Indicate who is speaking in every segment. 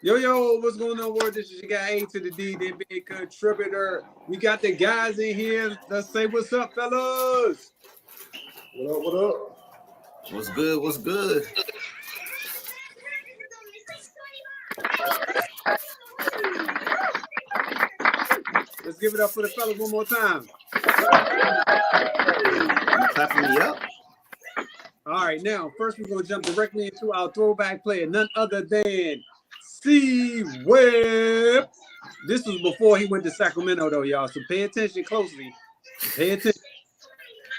Speaker 1: Yo, what's going on, world? This is your guy A to the D, the NBA contributor. We got the guys in here. Let's say what's up, fellas.
Speaker 2: What up? What up?
Speaker 3: What's good? What's good?
Speaker 1: Let's give it up for the fellas one more time.
Speaker 3: You clapping me up?
Speaker 1: All right, now, first we're going to jump directly into our throwback player, none other than C-Webb. This was before he went to Sacramento, though, y'all. So pay attention closely. Pay attention.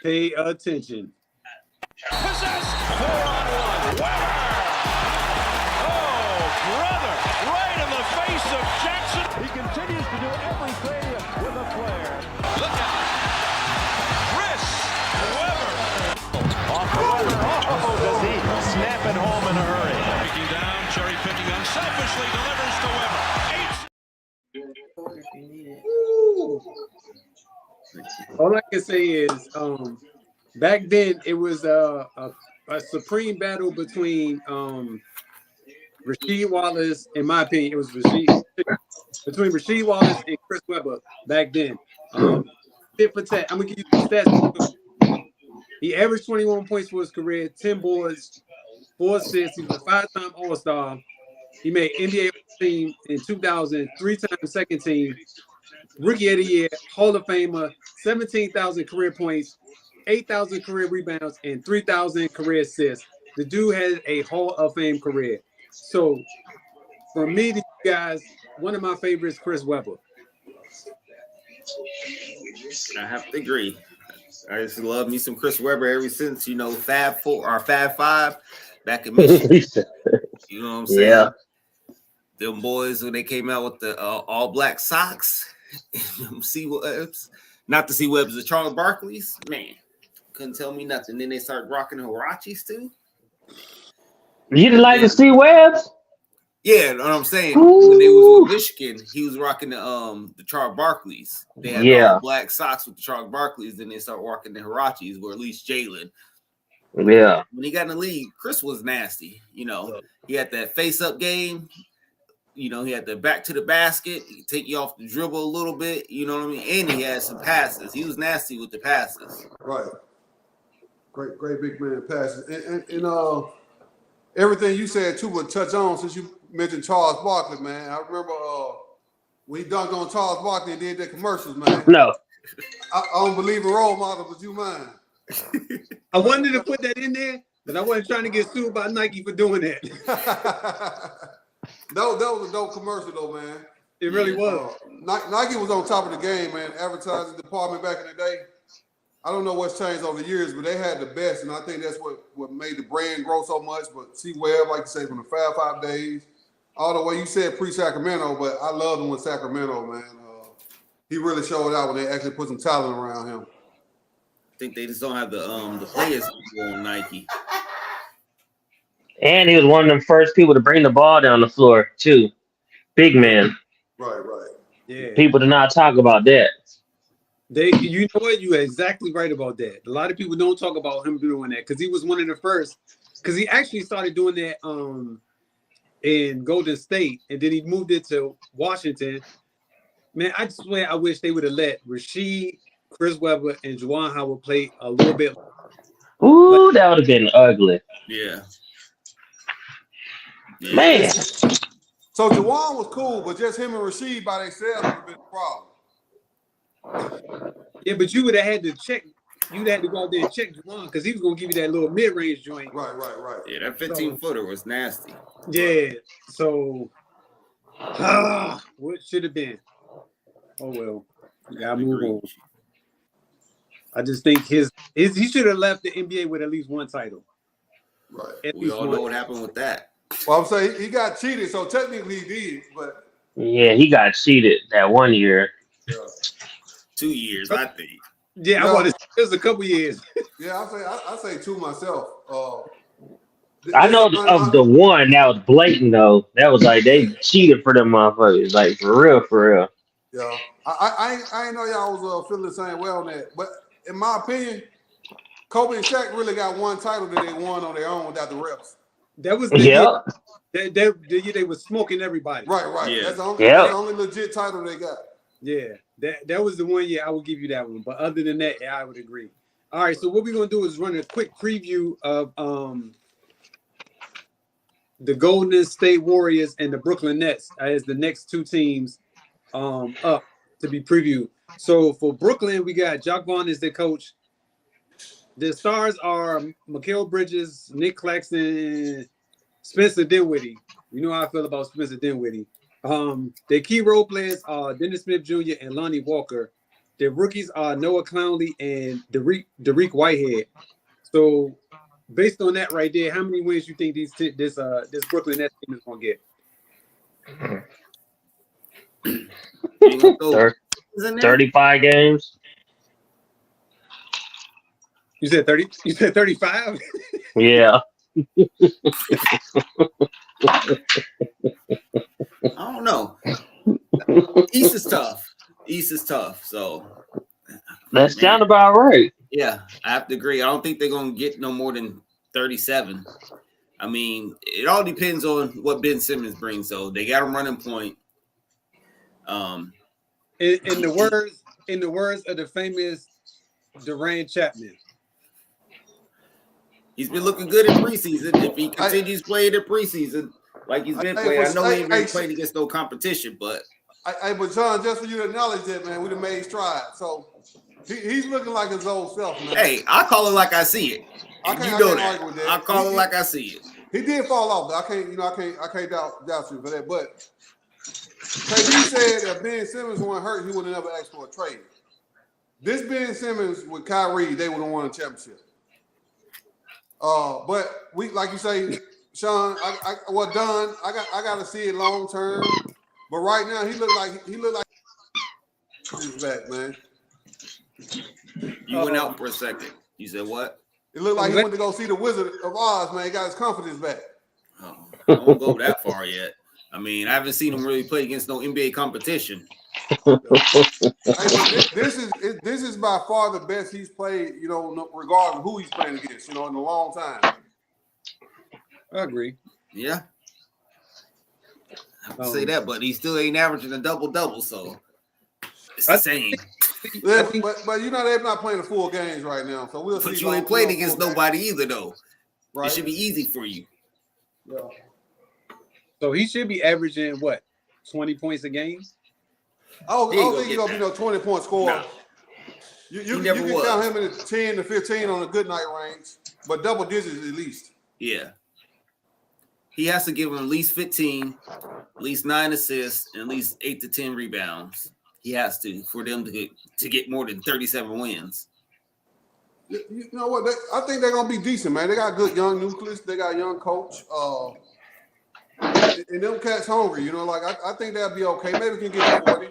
Speaker 1: Pay attention.
Speaker 4: Possessed 4-on-1. Weber. Oh, brother. Right in the face of Jackson. He continues to do everything with a flair. Look out. Chris Weber. Off the Weber. Oh, does he snap it home in a hurry. Breaking down, cherry picking unselfishly delivers to Weber.
Speaker 1: All I can say is, back then it was a supreme battle between Rasheed Wallace. In my opinion, it was between Rasheed Wallace and Chris Webber back then. Tit for tat. I'm gonna give you the stats. He averaged 21 points for his career, 10 boards, 4 assists. He was a 5-time All-Star. He made NBA team in 2000, 3-time second team, Rookie of the Year, Hall of Famer, 17,000 career points, 8,000 career rebounds, and 3,000 career assists. The dude had a Hall of Fame career. So, for me, to you guys, one of my favorites, Chris Webber.
Speaker 3: I have to agree. I just love me some Chris Webber ever since, Fab 4 or Fab 5 back in Michigan. You know what I'm saying?
Speaker 2: Yeah.
Speaker 3: Them boys, when they came out with the all black socks, C-Webs, not the C-Webs, the Charles Barkley's, man, couldn't tell me nothing. Then they started rocking the Huaraches too.
Speaker 2: You didn't like the C-Webs?
Speaker 3: Yeah, you know what I'm saying. When they was with Michigan, he was rocking the Charles Barkley's. They had all black socks with the Charles Barkley's, then they started rocking the Huaraches, or at least Jalen.
Speaker 2: Yeah.
Speaker 3: When he got in the league, Chris was nasty. He had that face-up game. He had the back to the basket. He could take you off the dribble a little bit. You know what I mean? And he had some passes. He was nasty with the passes.
Speaker 5: Right. Great big man passes. And everything you said, too, would touch on since you mentioned Charles Barkley, man. I remember when he dunked on Charles Barkley and did the commercials, man.
Speaker 2: No.
Speaker 5: I don't believe in role models, but you mind.
Speaker 1: I wanted to put that in there, but I wasn't trying to get sued by Nike for doing that.
Speaker 5: That was a dope commercial, though, man.
Speaker 1: It really was.
Speaker 5: Nike was on top of the game, man. Advertising department back in the day. I don't know what's changed over the years, but they had the best, and I think that's what made the brand grow so much. But C-Webb, like you say, from the Fab 5 days, all the way you said pre-Sacramento, but I loved him with Sacramento, man. He really showed out when they actually put some talent around him.
Speaker 3: I think they just don't have the players on Nike.
Speaker 2: And he was one of them first people to bring the ball down the floor, too. Big man.
Speaker 5: Right.
Speaker 1: Yeah.
Speaker 2: People do not talk about that.
Speaker 1: You know what? You're exactly right about that. A lot of people don't talk about him doing that because he was one of the first. Because he actually started doing that in Golden State, and then he moved it to Washington. Man, I swear I wish they would have let Rasheed, Chris Webber, and Juwan Howard play a little bit.
Speaker 2: Ooh, that would have been ugly.
Speaker 3: Yeah.
Speaker 2: Man.
Speaker 5: So Juwan was cool, but just him and Rasheed by themselves would have been a problem.
Speaker 1: Yeah, but you would have had to check. You'd had to go out there and check Juwan because he was going to give you that little mid-range joint.
Speaker 5: Right.
Speaker 3: Yeah, that 15-footer was nasty.
Speaker 1: Yeah. So, what should have been? Oh, well. We got to move on. I just think he should have left the NBA with at least one title.
Speaker 5: Right.
Speaker 3: We all know what happened with that.
Speaker 5: Well, I'm saying he got cheated, so technically he did, but
Speaker 2: Yeah, he got cheated that one year.
Speaker 5: yeah.
Speaker 3: 2 years, I think.
Speaker 1: Yeah,
Speaker 5: No.
Speaker 1: I want to. It was a couple years.
Speaker 5: Yeah, I say two myself.
Speaker 2: I know of the one that was blatant, though. That was like they cheated for them motherfuckers. Like, for real.
Speaker 5: Yeah, I ain't know y'all was feeling the same way on that, but in my opinion, Kobe and Shaq really got one title that they won on their own without the refs.
Speaker 1: That was the
Speaker 2: Yeah.
Speaker 1: They was smoking everybody.
Speaker 5: Right.
Speaker 3: Yeah.
Speaker 5: That's the only,
Speaker 2: Yep.
Speaker 5: that's the only legit title they got.
Speaker 1: Yeah, that was the one. Yeah, I will give you that one. But other than that, yeah, I would agree. All right, so what we're gonna do is run a quick preview of the Golden State Warriors and the Brooklyn Nets as the next two teams up to be previewed. So for Brooklyn, we got Jacque Vaughn as their coach. The stars are Mikal Bridges, Nick Claxton, Spencer Dinwiddie. You know how I feel about Spencer Dinwiddie. Their key role players are Dennis Smith Jr. and Lonnie Walker. Their rookies are Noah Clowney and Dariq Whitehead. So based on that right there, how many wins you think this Brooklyn Nets team is gonna get?
Speaker 3: You gonna throw in there?
Speaker 2: 35 games.
Speaker 1: You said 30? You said 35?
Speaker 2: Yeah.
Speaker 3: I don't know. East is tough. So
Speaker 2: That sound about right.
Speaker 3: yeah, I have to agree. I don't think they're gonna get no more than 37. I mean, it all depends on what Ben Simmons brings. So they got him running point.
Speaker 1: In the words of the famous Duran Chapman.
Speaker 3: He's been looking good in preseason. If he continues playing in preseason like he's been playing, I know he ain't been playing against no competition, but
Speaker 5: But John, just for you to acknowledge that, man, we done made strides. So he's looking like his old self, man.
Speaker 3: hey, I call it like I see it.
Speaker 5: I
Speaker 3: You
Speaker 5: can't
Speaker 3: know
Speaker 5: argue with
Speaker 3: that.
Speaker 5: that.
Speaker 3: I call it like I see it.
Speaker 5: He did fall off. Though. I can't doubt you for that. But KD said if Ben Simmons wasn't hurt, he would have never asked for a trade. This Ben Simmons with Kyrie, they would have won a championship. But we, like you say, Sean, Don, I got to see it long term. But right now, he looked like he's back, man.
Speaker 3: You went out for a second. You said what?
Speaker 5: It looked like he went to go see the Wizard of Oz, man. He got his confidence back.
Speaker 3: Oh, I won't go that far yet. I mean, I haven't seen him really play against no NBA competition.
Speaker 5: Hey, this is by far the best he's played, regardless of who he's playing against, in a long time.
Speaker 1: I agree.
Speaker 3: Yeah. I have to say that, but he still ain't averaging a double-double, so it's the same.
Speaker 5: Yeah, but they're not playing the full games right now, so we'll see.
Speaker 3: But you ain't played against nobody either, though.
Speaker 5: Right?
Speaker 3: It should be easy for you.
Speaker 5: Yeah.
Speaker 1: So he should be averaging what, 20 points a game?
Speaker 5: I don't think he's gonna be no 20-point scorer.
Speaker 3: No.
Speaker 5: You can count him in the 10 to 15 on a good night range, but double digits at least.
Speaker 3: Yeah. He has to give him at least 15, at least 9 assists, and at least 8 to 10 rebounds. He has to for them to get more than 37 wins.
Speaker 5: You know what? I think they're gonna be decent, man. They got good young nucleus. They got a young coach. And them cats hungry. I think they'll be okay. Maybe we can get to 40.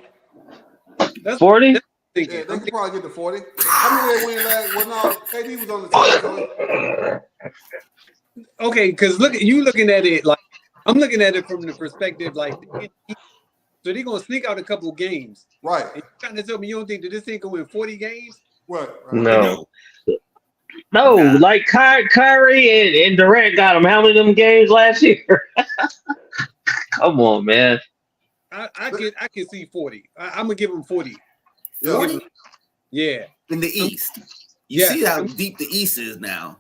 Speaker 1: That's
Speaker 2: 40?
Speaker 5: Yeah, they can probably get to 40. How many they win last? Well, no, KD was on the team.
Speaker 1: Okay, because looking at it like I'm looking at it from the perspective like so they're gonna sneak out a couple of games.
Speaker 5: Right.
Speaker 1: And you trying to tell me you don't think that this thing can win 40 games?
Speaker 5: What?
Speaker 2: No. No, like Kyrie and Durant got him how many of them games last year? Come on, man.
Speaker 1: I can see 40. I'm gonna give him 40.
Speaker 3: 40?
Speaker 1: Yeah.
Speaker 3: In the East. You see how deep the East is now.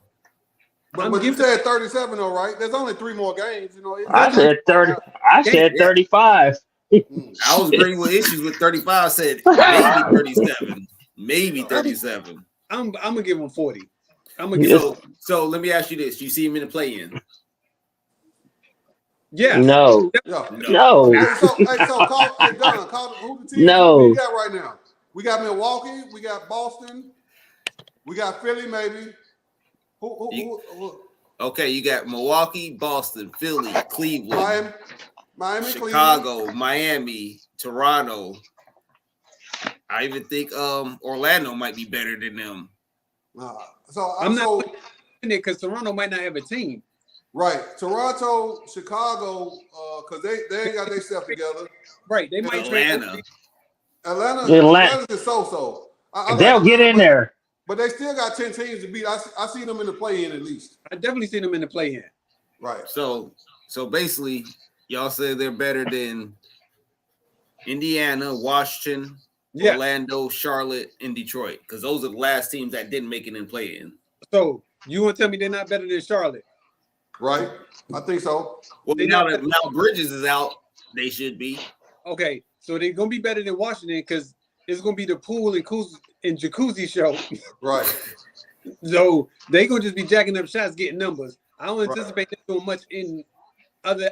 Speaker 5: But you said 37 though, right? There's only 3 more games,
Speaker 2: I said 30. I said 35.
Speaker 3: I was agreeing with issues with 35. I said maybe 37. Maybe 37.
Speaker 1: I'm gonna give him 40. I'm gonna give him.
Speaker 3: So let me ask you this: you see him in the play-in?
Speaker 1: Yeah.
Speaker 2: No.
Speaker 5: Yeah.
Speaker 2: No.
Speaker 5: Don, call who the team we got right now. We got Milwaukee, we got Boston, we got Philly, maybe. Who?
Speaker 3: Okay, you got Milwaukee, Boston, Philly, Cleveland,
Speaker 5: Miami,
Speaker 3: Chicago,
Speaker 5: Cleveland.
Speaker 3: Miami, Toronto. I even think Orlando might be better than them.
Speaker 5: So
Speaker 1: I'm not in it because Toronto might not have a team.
Speaker 5: Right, Toronto, Chicago, because they ain't got their stuff together.
Speaker 1: Right, they might
Speaker 5: Atlanta is so.
Speaker 2: They'll get in there,
Speaker 5: but they still got 10 teams to beat. I see them in the play-in at least.
Speaker 1: I definitely see them in the play-in.
Speaker 5: Right.
Speaker 3: So So basically, y'all say they're better than Indiana, Washington,
Speaker 1: Yeah.
Speaker 3: Orlando, Charlotte, and Detroit, because those are the last teams that didn't make it in play-in.
Speaker 1: So you want to tell me they're not better than Charlotte?
Speaker 5: Right? I think so.
Speaker 3: Well,
Speaker 1: They're
Speaker 3: now
Speaker 1: not
Speaker 3: that Mount Bridges is out, they should be.
Speaker 1: Okay, so they're gonna be better than Washington because it's gonna be the pool and jacuzzi show.
Speaker 5: Right.
Speaker 1: So they gonna just be jacking up shots, getting numbers. I don't
Speaker 5: Right.
Speaker 1: anticipate them doing much in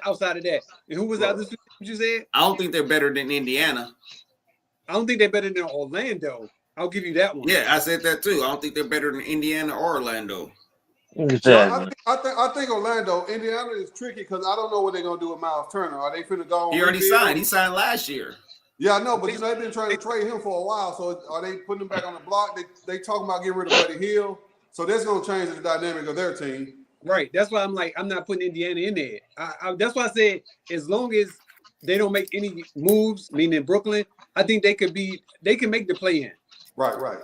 Speaker 1: outside of that. And who was the
Speaker 5: Right.
Speaker 1: other two teams you said?
Speaker 3: I don't think they're better than Indiana.
Speaker 1: I don't think they're better than Orlando. I'll give you that one.
Speaker 3: Yeah, I said that too. I don't think they're better than Indiana or Orlando.
Speaker 2: Look at
Speaker 5: So
Speaker 2: that.
Speaker 5: I think Orlando, Indiana is tricky because I don't know what they're gonna do with Miles Turner. Are they finna go?
Speaker 3: He already
Speaker 5: rebuild?
Speaker 3: signed. He signed last year.
Speaker 5: Yeah, I know, but they've been trying to trade him for a while. So are they putting him back on the block? They talking about getting rid of Buddy Hill. So that's gonna change the dynamic of their team.
Speaker 1: Right. That's why I'm like, I'm not putting Indiana in there. That's why I said as long as they don't make any moves, meaning Brooklyn, I think they can make the play in.
Speaker 5: Right.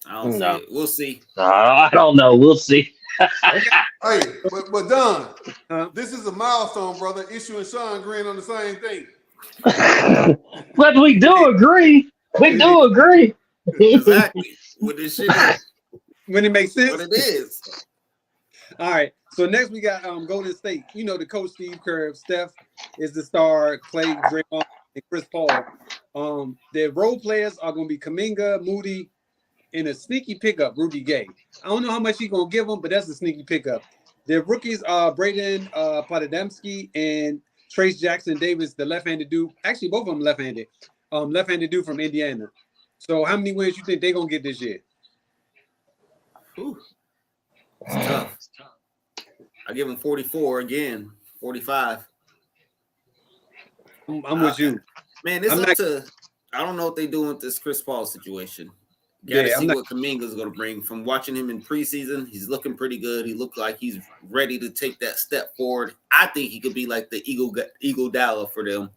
Speaker 3: I don't
Speaker 2: No.
Speaker 3: see it. We'll see.
Speaker 2: I don't know. We'll see.
Speaker 5: Hey, but Don,
Speaker 1: Huh?
Speaker 5: this is a milestone, brother. Issue and Sean agreeing on the same thing.
Speaker 2: But we do agree. We do agree.
Speaker 3: Exactly. What this shit is.
Speaker 1: When it makes sense.
Speaker 3: What it is.
Speaker 1: All right. So next we got Golden State. You know the coach Steve Kerr. Steph is the star. Clay, Draymond, and Chris Paul. Their role players are going to be Kuminga, Moody, and a sneaky pickup, Rudy Gay. I don't know how much he's going to give them, but that's a sneaky pickup. Their rookies are Braden Podademski and Trace Jackson Davis, the left-handed dude. Actually, both of them left-handed. Left-handed dude from Indiana. So how many wins you think they're going to get this year?
Speaker 3: Whew. It's tough. I give them 44 again, 45.
Speaker 1: I'm with you.
Speaker 3: Man, it's
Speaker 1: I'm
Speaker 3: up
Speaker 1: not-
Speaker 3: to. I don't know what they're doing with this Chris Paul situation. Got to
Speaker 1: Yeah,
Speaker 3: see
Speaker 1: I'm not-
Speaker 3: what Kuminga's going to bring. From watching him in preseason, he's looking pretty good. He looked like he's ready to take that step forward. I think he could be like the Eagle Dalla for them.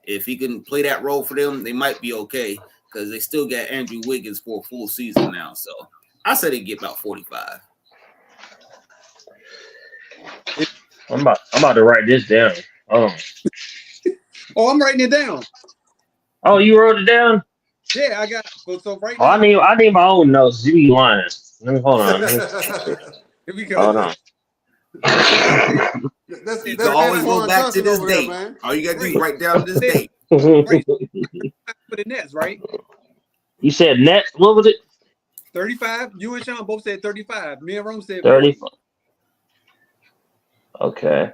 Speaker 3: If he can play that role for them, they might be okay because they still got Andrew Wiggins for a full season now. So I said he'd get about 45.
Speaker 2: I'm about to write this down. Oh,
Speaker 1: I'm writing it down.
Speaker 2: oh, you wrote it down?
Speaker 1: Yeah, I got. So right
Speaker 2: Oh,
Speaker 1: now,
Speaker 2: I need my own notes. You be lying. Let me hold on.
Speaker 1: here we go.
Speaker 2: Hold on.
Speaker 5: That's
Speaker 3: You can always go
Speaker 5: Antoine
Speaker 3: back to
Speaker 5: Johnson
Speaker 3: this
Speaker 5: over there,
Speaker 3: date.
Speaker 5: man.
Speaker 3: All you got to do is write down this date.
Speaker 1: For the Nets, right?
Speaker 2: You said net. What was it?
Speaker 1: 35. You and Sean both said 35. Me and Rome said
Speaker 2: 30. Okay.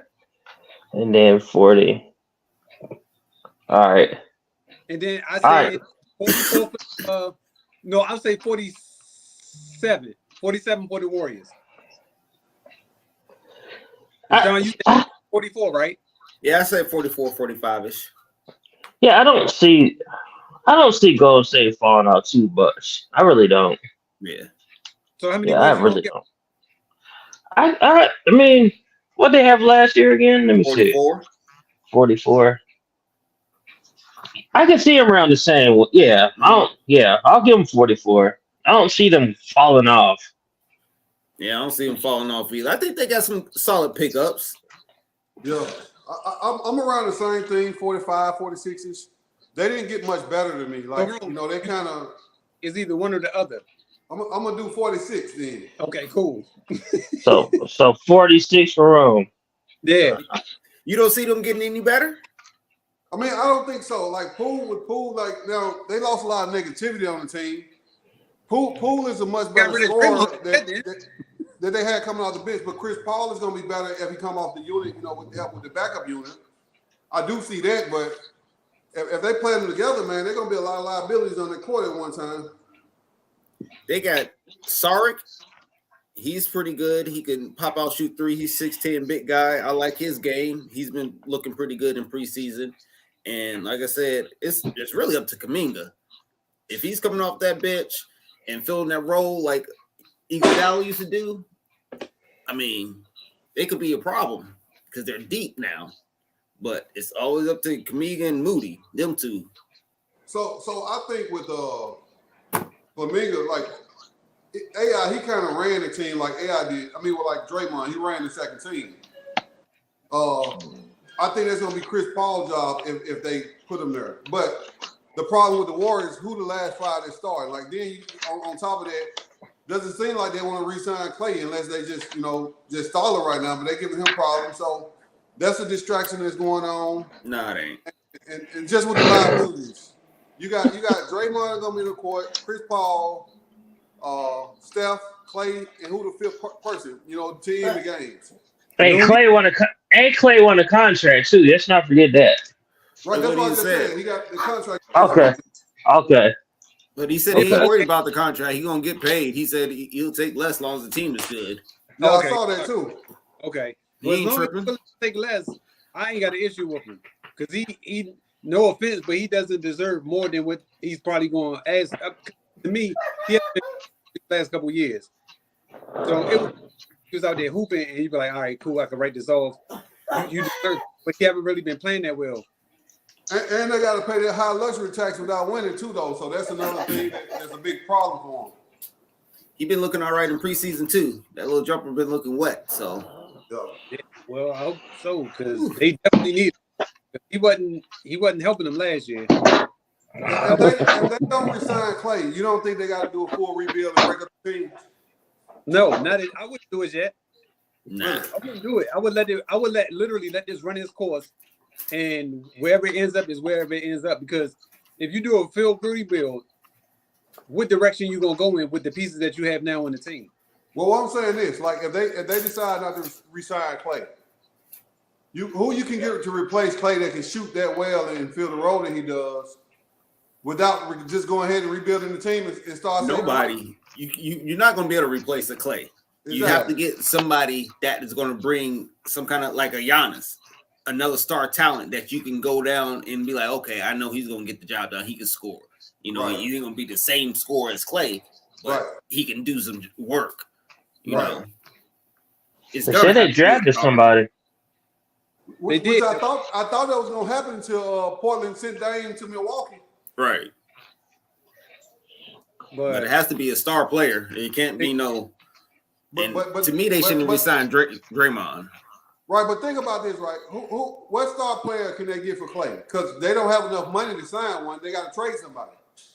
Speaker 2: And then 40. All right.
Speaker 1: And then I
Speaker 2: All
Speaker 1: said 44. No, I'll say 47. 47 for the Warriors. John, you said 44, right?
Speaker 3: Yeah, I said 44, 45-ish.
Speaker 2: Yeah, I don't see Golden State falling out too much. I really don't.
Speaker 3: Yeah.
Speaker 1: So how many
Speaker 2: Yeah, I
Speaker 1: wins you
Speaker 2: really
Speaker 1: gonna
Speaker 2: don't. I mean, what they have last year again? Let me see.
Speaker 3: 44.
Speaker 2: 44. I can see them around the same. Yeah, I'll give them 44. I don't see them falling off.
Speaker 3: Yeah, I don't see them falling off either. I think they got some solid pickups.
Speaker 5: Yeah, I'm around the same thing, 45, 46-ish. They didn't get much better than me. Like, you know, they kind of.
Speaker 1: It's either one or the other.
Speaker 5: I'm gonna do 46 then.
Speaker 1: Okay, cool.
Speaker 2: So 46 for Rome.
Speaker 1: Yeah.
Speaker 3: You don't see them getting any better?
Speaker 5: I mean, I don't think so. Like Poole, like now they lost a lot of negativity on the team. Poole is a much better
Speaker 1: rid of
Speaker 5: scorer
Speaker 1: Draymond.
Speaker 5: that they had coming off the bench. But Chris Paul is going to be better if he come off the unit, you know, with help with the backup unit. I do see that, but if they play them together, man, they're going to be a lot of liabilities on the court at one time.
Speaker 3: They got Saric. He's pretty good. He can pop out, shoot three. He's 6'10", big guy. I like his game. He's been looking pretty good in preseason. And like I said, it's really up to Kuminga. If he's coming off that bench and filling that role like Iguodala used to do, I mean, it could be a problem because they're deep now. But it's always up to Kuminga and Moody, them two.
Speaker 5: So I think with Kuminga, like AI, he kind of ran the team like AI did. I mean, with like Draymond, he ran the second team. I think that's going to be Chris Paul's job if they put him there. But the problem with the Warriors, who the last 5 that started? Like then on top of that, doesn't seem like they want to re-sign Clay unless they just just stall it right now. But they're giving him problems, so that's a distraction that's going on.
Speaker 3: No, it ain't.
Speaker 5: And just with the liabilities, you got Draymond gonna be in the court, Chris Paul, Steph, Clay, and who the 5th person? Team the games.
Speaker 2: Hey, Clay won a contract too. Let's not forget that.
Speaker 5: Right, that's
Speaker 3: what
Speaker 5: what I
Speaker 3: he
Speaker 5: just
Speaker 3: said.
Speaker 5: said. He got the contract.
Speaker 2: Okay.
Speaker 3: But he said he ain't worried about the contract. He gonna get paid. He said he'll take less as long as the team is good.
Speaker 5: No,
Speaker 1: Okay.
Speaker 5: I saw that too.
Speaker 1: Okay.
Speaker 3: He
Speaker 1: Well,
Speaker 3: ain't
Speaker 1: as long as
Speaker 3: tripping.
Speaker 1: he take less, I ain't got an issue with him because he no offense, but he doesn't deserve more than what he's probably going to ask. To me, he has been the last couple of years. So he was out there hooping, and he'd be like, "All right, cool, I can write this off." You deserve it. But he haven't really been playing that well.
Speaker 5: And they got to pay that high luxury tax without winning too, though. So that's another thing that's a big problem for him.
Speaker 3: He been looking all right in preseason too. That little jumper been looking wet. So
Speaker 5: Yeah.
Speaker 1: Well, I hope so because they definitely need him. He wasn't helping them last year.
Speaker 5: If they don't resign Clay, you don't think they got to do a full rebuild and break up the team?
Speaker 1: No, not it. I wouldn't do it yet.
Speaker 3: nah.
Speaker 1: I wouldn't do it. I would literally let this run its course, and wherever it ends up is wherever it ends up. Because if you do a field rebuild, what direction you gonna go in with the pieces that you have now on the team?
Speaker 5: Well, what I'm saying is, like, if they decide not to resign Clay, who you can get to replace Clay that can shoot that well and fill the role that he does, without just going ahead and rebuilding the team and start saving money?
Speaker 3: Nobody. You're not gonna be able to replace the Clay. You have to get somebody that is going to bring some kind of like a Giannis, another star talent that you can go down and be like, okay, I know he's going to get the job done. He can score.
Speaker 5: Right.
Speaker 3: He ain't going to be the same score as Clay, but he can do some work. You know, it's
Speaker 2: They said they drafted somebody.
Speaker 5: Which
Speaker 1: did.
Speaker 5: I thought that was going to happen until Portland sent Dame to Milwaukee.
Speaker 3: Right. But
Speaker 1: But
Speaker 3: it has to be a star player. It can't be no. And to me, they shouldn't resign Draymond.
Speaker 5: Right, but think about this, right? What star player can they get for Clay? Because they don't have enough money to sign one. They got to trade somebody.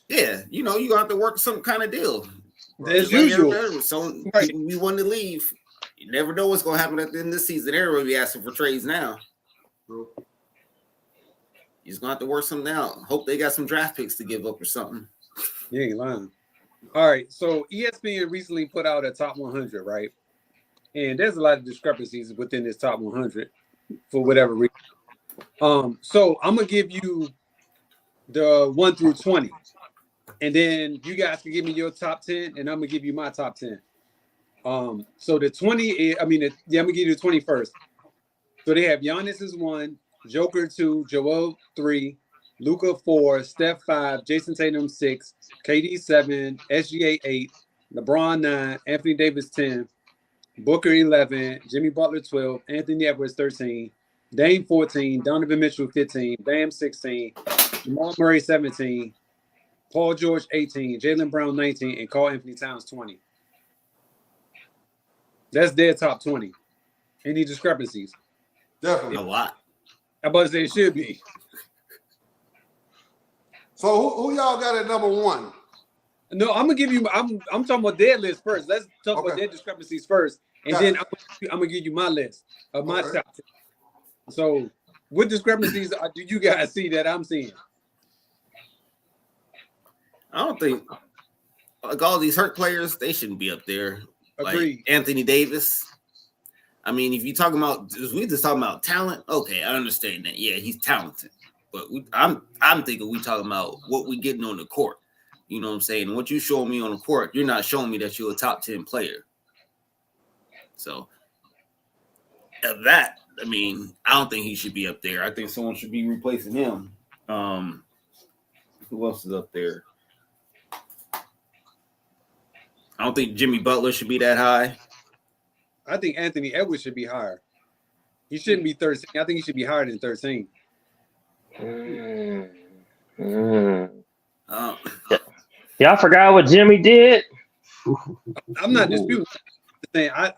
Speaker 3: Yeah, you have to work some kind of deal.
Speaker 1: as usual,
Speaker 3: So
Speaker 1: Right.
Speaker 3: people we want to leave. You never know what's going to happen at the end of the season. Everybody be asking for trades now.
Speaker 5: True.
Speaker 3: He's going to have to work something out. Hope they got some draft picks to give up or something.
Speaker 1: you ain't lying. All right, so ESPN recently put out a top 100, right? And there's a lot of discrepancies within this top 100 for whatever reason. So I'm gonna give you the 1 through 20, and then you guys can give me your top 10, and I'm gonna give you my top 10. So the 20, I'm gonna give you the 20 first. So they have Giannis is 1, Joker 2, Joel 3, Luka 4, Steph 5, Jason Tatum 6, KD 7, SGA 8, LeBron 9, Anthony Davis 10, Booker 11, Jimmy Butler 12, Anthony Edwards 13, Dame 14, Donovan Mitchell 15, Bam 16, Jamal Murray 17, Paul George 18, Jaylen Brown 19, and Karl Anthony Towns 20. That's their top 20. Any discrepancies?
Speaker 5: Definitely.
Speaker 3: A lot.
Speaker 1: I'm about to say it should be.
Speaker 5: So who y'all got at number 1?
Speaker 1: No, I'm gonna give you. I'm talking about their list first. Let's talk about their discrepancies first, and then I'm gonna give you my list of my top 10. So, what discrepancies do you guys see that I'm seeing?
Speaker 3: I don't think like all these hurt players, they shouldn't be up there.
Speaker 1: Agreed.
Speaker 3: Like Anthony Davis. I mean, if you're talking about, we just talking about talent, okay, I understand that. Yeah, he's talented, but I'm thinking we talking about what we getting on the court. You know what I'm saying? What you showing me on the court, you're not showing me that you're a top 10 player. So of that, I mean, I don't think he should be up there. I think someone should be replacing him. Who else is up there? I don't think Jimmy Butler should be that high.
Speaker 1: I think Anthony Edwards should be higher. He shouldn't be 13. I think he should be higher than 13.
Speaker 2: Y'all forgot what Jimmy did?
Speaker 1: I'm not disputing. I'm saying I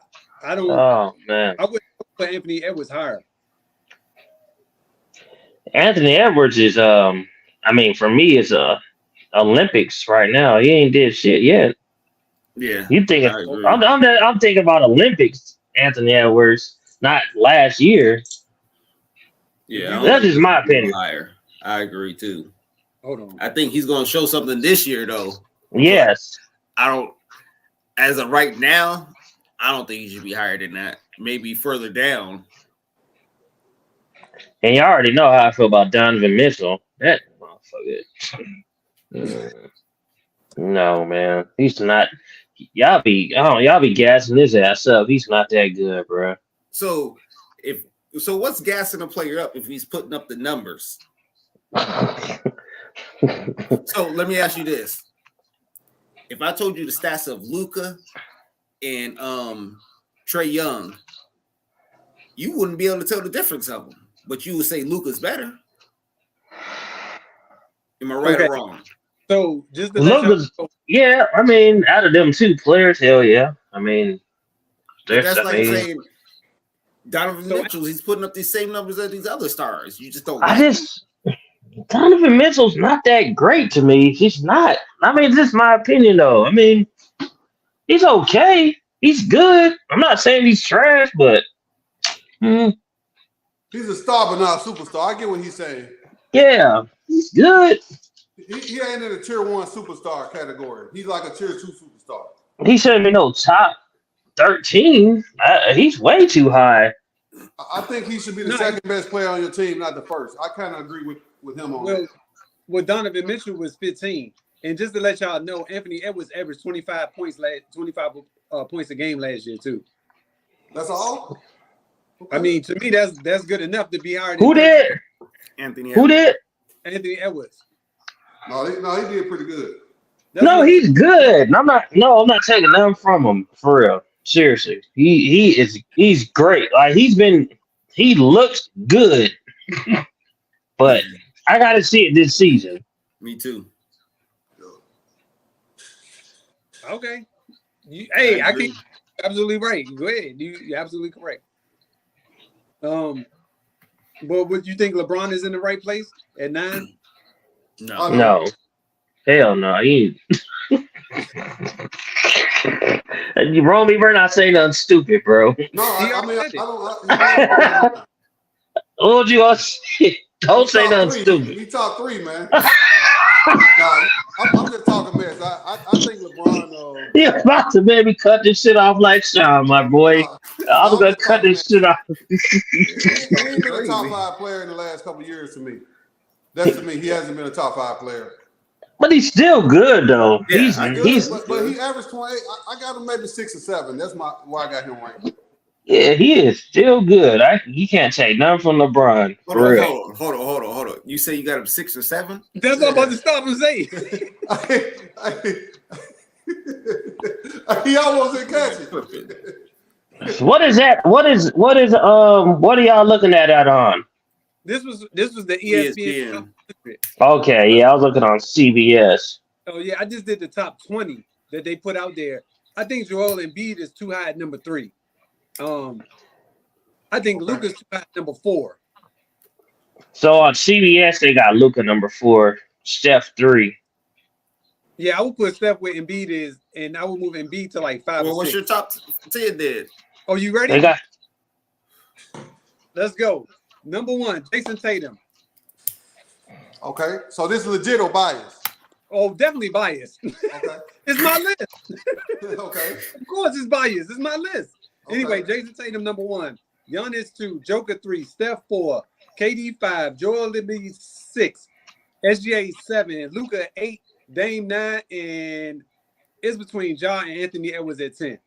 Speaker 1: don't.
Speaker 2: Oh man,
Speaker 1: I would put Anthony Edwards higher.
Speaker 2: Anthony Edwards is I mean, for me, is Olympics right now. He ain't did shit yet.
Speaker 3: Yeah,
Speaker 2: You thinking?
Speaker 3: I agree.
Speaker 2: I'm thinking about Olympics. Anthony Edwards, not last year.
Speaker 3: Yeah,
Speaker 2: That's just my opinion.
Speaker 3: higher. I agree too.
Speaker 1: Hold on.
Speaker 3: I think he's going to show something this year, though.
Speaker 2: Yes.
Speaker 3: I don't. As of right now, I don't think he should be higher than that. Maybe further down.
Speaker 2: And you already know how I feel about Donovan Mitchell. That motherfucker. No, man. He's not. Y'all be gassing his ass up. He's not that good, bro.
Speaker 3: So what's gassing a player up if he's putting up the numbers? So let me ask you this: if I told you the stats of Luka and Trae Young, you wouldn't be able to tell the difference of them, but you would say Luka's better. Am I right or wrong?
Speaker 1: So just to let
Speaker 2: Luka's,
Speaker 1: y'all know,
Speaker 2: yeah, I mean, out of them two players, hell yeah. I mean,
Speaker 3: That's like
Speaker 2: amazing.
Speaker 3: saying Donovan Mitchell, he's putting up these same numbers as these other stars. You just don't.
Speaker 2: Donovan Mitchell's not that great to me. He's not. I mean, this is my opinion, though. I mean, he's okay. He's good. I'm not saying he's trash, but
Speaker 5: He's a star, but not a superstar. I get what he's saying.
Speaker 2: yeah, he's good.
Speaker 5: He ain't in the tier 1 superstar category. He's like a tier 2 superstar.
Speaker 2: He shouldn't be no top 13. He's way too high.
Speaker 5: I think he should be the second best player on your team, not the first. I kind of agree with him on that.
Speaker 1: well, Donovan Mitchell was 15, and just to let y'all know, Anthony Edwards averaged 25 points points a game last year too.
Speaker 5: That's all.
Speaker 1: I mean, to me, that's good enough to be higher.
Speaker 2: Who did?
Speaker 3: Anthony.
Speaker 2: Who did?
Speaker 1: Anthony Edwards.
Speaker 5: No, he did pretty good.
Speaker 2: No, he's good. I'm not taking nothing from him for real. Seriously, he's great. Like he looks good, but I got to see it this season.
Speaker 3: Me too.
Speaker 1: Okay. I think you're absolutely right. Go ahead. You're absolutely correct. But would you think LeBron is in the right place at 9?
Speaker 2: No. Hell no. He you wrong me, bro. Not saying nothing stupid, bro.
Speaker 5: No, I don't.
Speaker 2: What would you all say? Don't say nothing stupid.
Speaker 5: He top 3, man. I'm just talking mess. I think LeBron.
Speaker 2: You're about to maybe cut this shit off like Sean, my boy. I'm gonna cut this shit off.
Speaker 5: He ain't been a top 5 player in the last couple of years to me. That's to me. He hasn't been a top 5 player.
Speaker 2: But he's still good though.
Speaker 3: Yeah,
Speaker 5: but he averaged 28. I got him maybe 6 or 7. That's why I got him ranked.
Speaker 2: Yeah, he is still good. You can't take nothing from LeBron.
Speaker 3: Hold on. You say you got him 6 or 7?
Speaker 1: That's what I'm about to stop and say.
Speaker 5: He almost didn't catch it.
Speaker 2: What is that? What are y'all looking at that on?
Speaker 1: This was the ESPN.
Speaker 2: Okay, yeah, I was looking on CBS.
Speaker 1: Oh yeah, I just did the top 20 that they put out there. I think Joel Embiid is too high at number 3. I think Luka's too high at number 4.
Speaker 2: So on CBS they got Luka number 4, Steph 3.
Speaker 1: Yeah, I would put Steph where Embiid is, and I would move Embiid to like 5 or 6.
Speaker 3: What's your top 10 then?
Speaker 1: Oh, you ready?
Speaker 2: They got.
Speaker 1: Let's go. Number 1, Jason Tatum.
Speaker 5: Okay, so this is legit or biased?
Speaker 1: Oh, definitely biased.
Speaker 5: Okay.
Speaker 1: It's my list.
Speaker 5: Okay.
Speaker 1: Of course it's biased. It's my list.
Speaker 5: Okay.
Speaker 1: Anyway, Jason Tatum, number 1. Giannis 2, Joker 3, Steph 4, KD 5, Joel Embiid 6, SGA 7, Luka 8, Dame 9, and it's between Ja and Anthony Edwards at 10.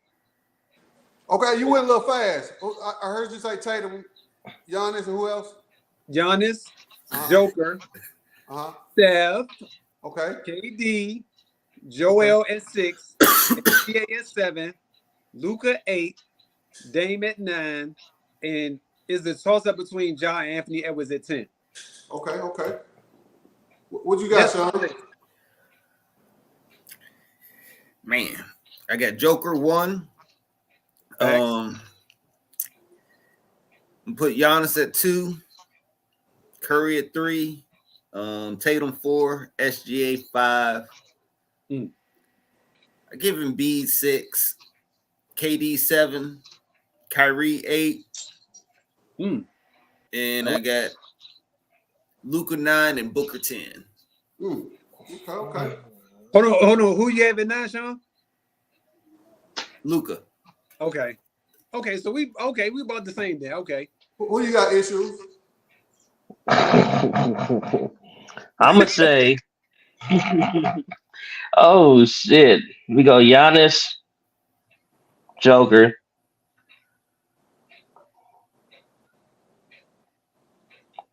Speaker 5: Okay, you went a little fast. I heard you say Tatum, Giannis, and who else?
Speaker 1: Giannis, Joker, Steph,
Speaker 5: Okay.
Speaker 1: KD, Joel at 6, SGA at 7, Luka 8, Dame at 9, and is the toss-up between Ja and Anthony Edwards at 10.
Speaker 5: Okay. What you got, Sean?
Speaker 3: Man, I got Joker 1. Put Giannis at 2. Curry at 3, Tatum 4, SGA 5.
Speaker 1: Mm.
Speaker 3: I give Embiid 6, KD 7, Kyrie 8,
Speaker 1: Mm.
Speaker 3: and I got Luka 9 and Booker 10.
Speaker 5: Okay.
Speaker 1: Hold on. Who you have at 9, Sean?
Speaker 3: Luka.
Speaker 1: Okay. So we about the same there. Okay.
Speaker 5: Who you got issues?
Speaker 2: I'm gonna say, oh shit, we go Giannis, Joker.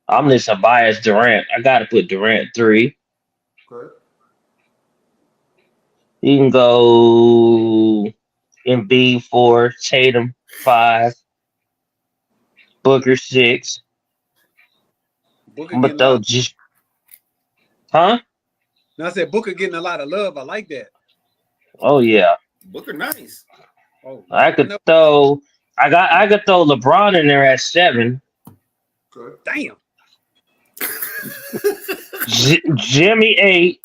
Speaker 2: I'm just a biased Durant. I gotta put Durant 3.
Speaker 5: Okay.
Speaker 2: You can go Embiid 4, Tatum 5, Booker 6.
Speaker 1: Booker
Speaker 2: I'm gonna
Speaker 1: getting a lot.
Speaker 2: throw just, huh?
Speaker 1: No, I said Booker getting a lot of love. I like that.
Speaker 2: Oh yeah.
Speaker 3: Booker nice.
Speaker 1: Oh,
Speaker 2: I could throw. I could throw LeBron in there at 7.
Speaker 5: Okay.
Speaker 1: damn.
Speaker 2: Jimmy 8,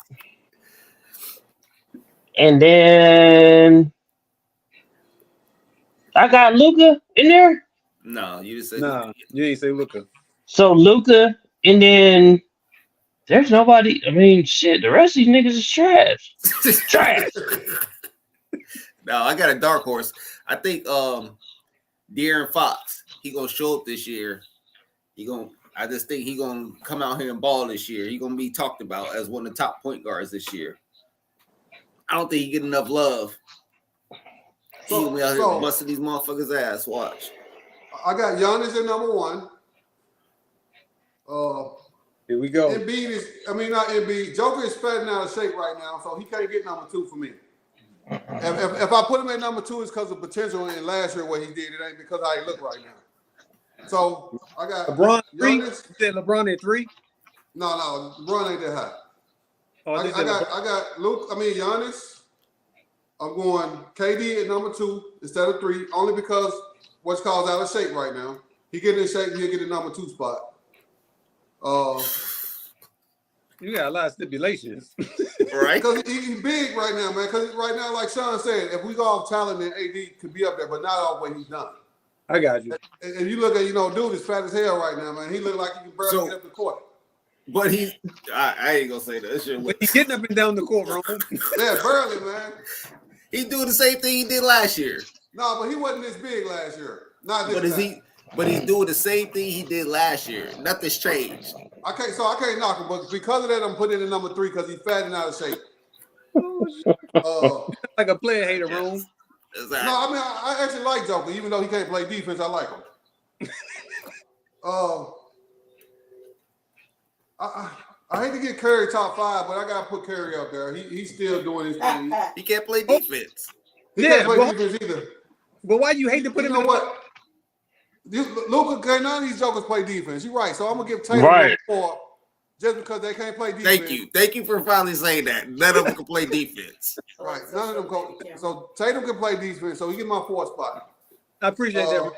Speaker 2: and then I got Luka in there.
Speaker 3: No, you just said
Speaker 1: Nah, you ain't say Luka.
Speaker 2: So Luka, and then there's nobody. I mean, shit. The rest of these niggas is trash. Trash.
Speaker 3: No, I got a dark horse. I think De'Aaron Fox, he gonna show up this year. I just think he gonna come out here and ball this year. He gonna be talked about as one of the top point guards this year. I don't think he get enough love. He gonna be out here busting these motherfuckers' ass. Watch.
Speaker 5: I got Giannis at number 1.
Speaker 1: Here we go.
Speaker 5: Embiid is, not Embiid. Joker is fading out of shape right now, so he can't get number 2 for me. If I put him at number 2, it's because of potential in last year what he did. It ain't because how he look right now. So I got
Speaker 1: LeBron 3. You
Speaker 5: Giannis.
Speaker 1: said LeBron at 3.
Speaker 5: No, LeBron ain't that high.
Speaker 1: Oh,
Speaker 5: I got Giannis. I'm going KD at number 2 instead of 3, only because what's called out of shape right now. He get in shape, he'll get the number 2 spot.
Speaker 1: You got a lot of stipulations.
Speaker 3: Right?
Speaker 5: Because he's big right now, man. Because right now, like Sean said, if we go off talent, then AD could be up there, but not off what he's done.
Speaker 1: I got you.
Speaker 5: And you look at, dude is fat as hell right now, man. He look like he can barely get up the court.
Speaker 3: But I ain't gonna say that.
Speaker 1: But he's getting up and down the court, bro.
Speaker 5: Yeah, barely, man.
Speaker 3: He doing the same thing he did last year.
Speaker 5: No, but he wasn't this big last year. Not this time.
Speaker 3: But he's doing the same thing he did last year. Nothing's changed.
Speaker 5: I can't knock him, but because of that, I'm putting him in number 3 because he's fat and out of shape.
Speaker 1: Like a player hater, bro.
Speaker 3: Exactly.
Speaker 5: No, I actually like Joker, even though he can't play defense. I like him. I hate to get Curry top 5, but I gotta put Curry up there. He's still doing his thing.
Speaker 3: He can't play defense.
Speaker 5: He can't play defense either.
Speaker 1: But why you hate to put him in
Speaker 5: what? Luka, none of these jokers play defense. You're right. So I'm gonna give Tatum
Speaker 2: Right.
Speaker 5: 4 just because they can't play defense.
Speaker 3: Thank you for finally saying that. None of them can play defense.
Speaker 5: Right. None of them go. So Tatum can play defense. So he get my 4th spot.
Speaker 1: I appreciate that.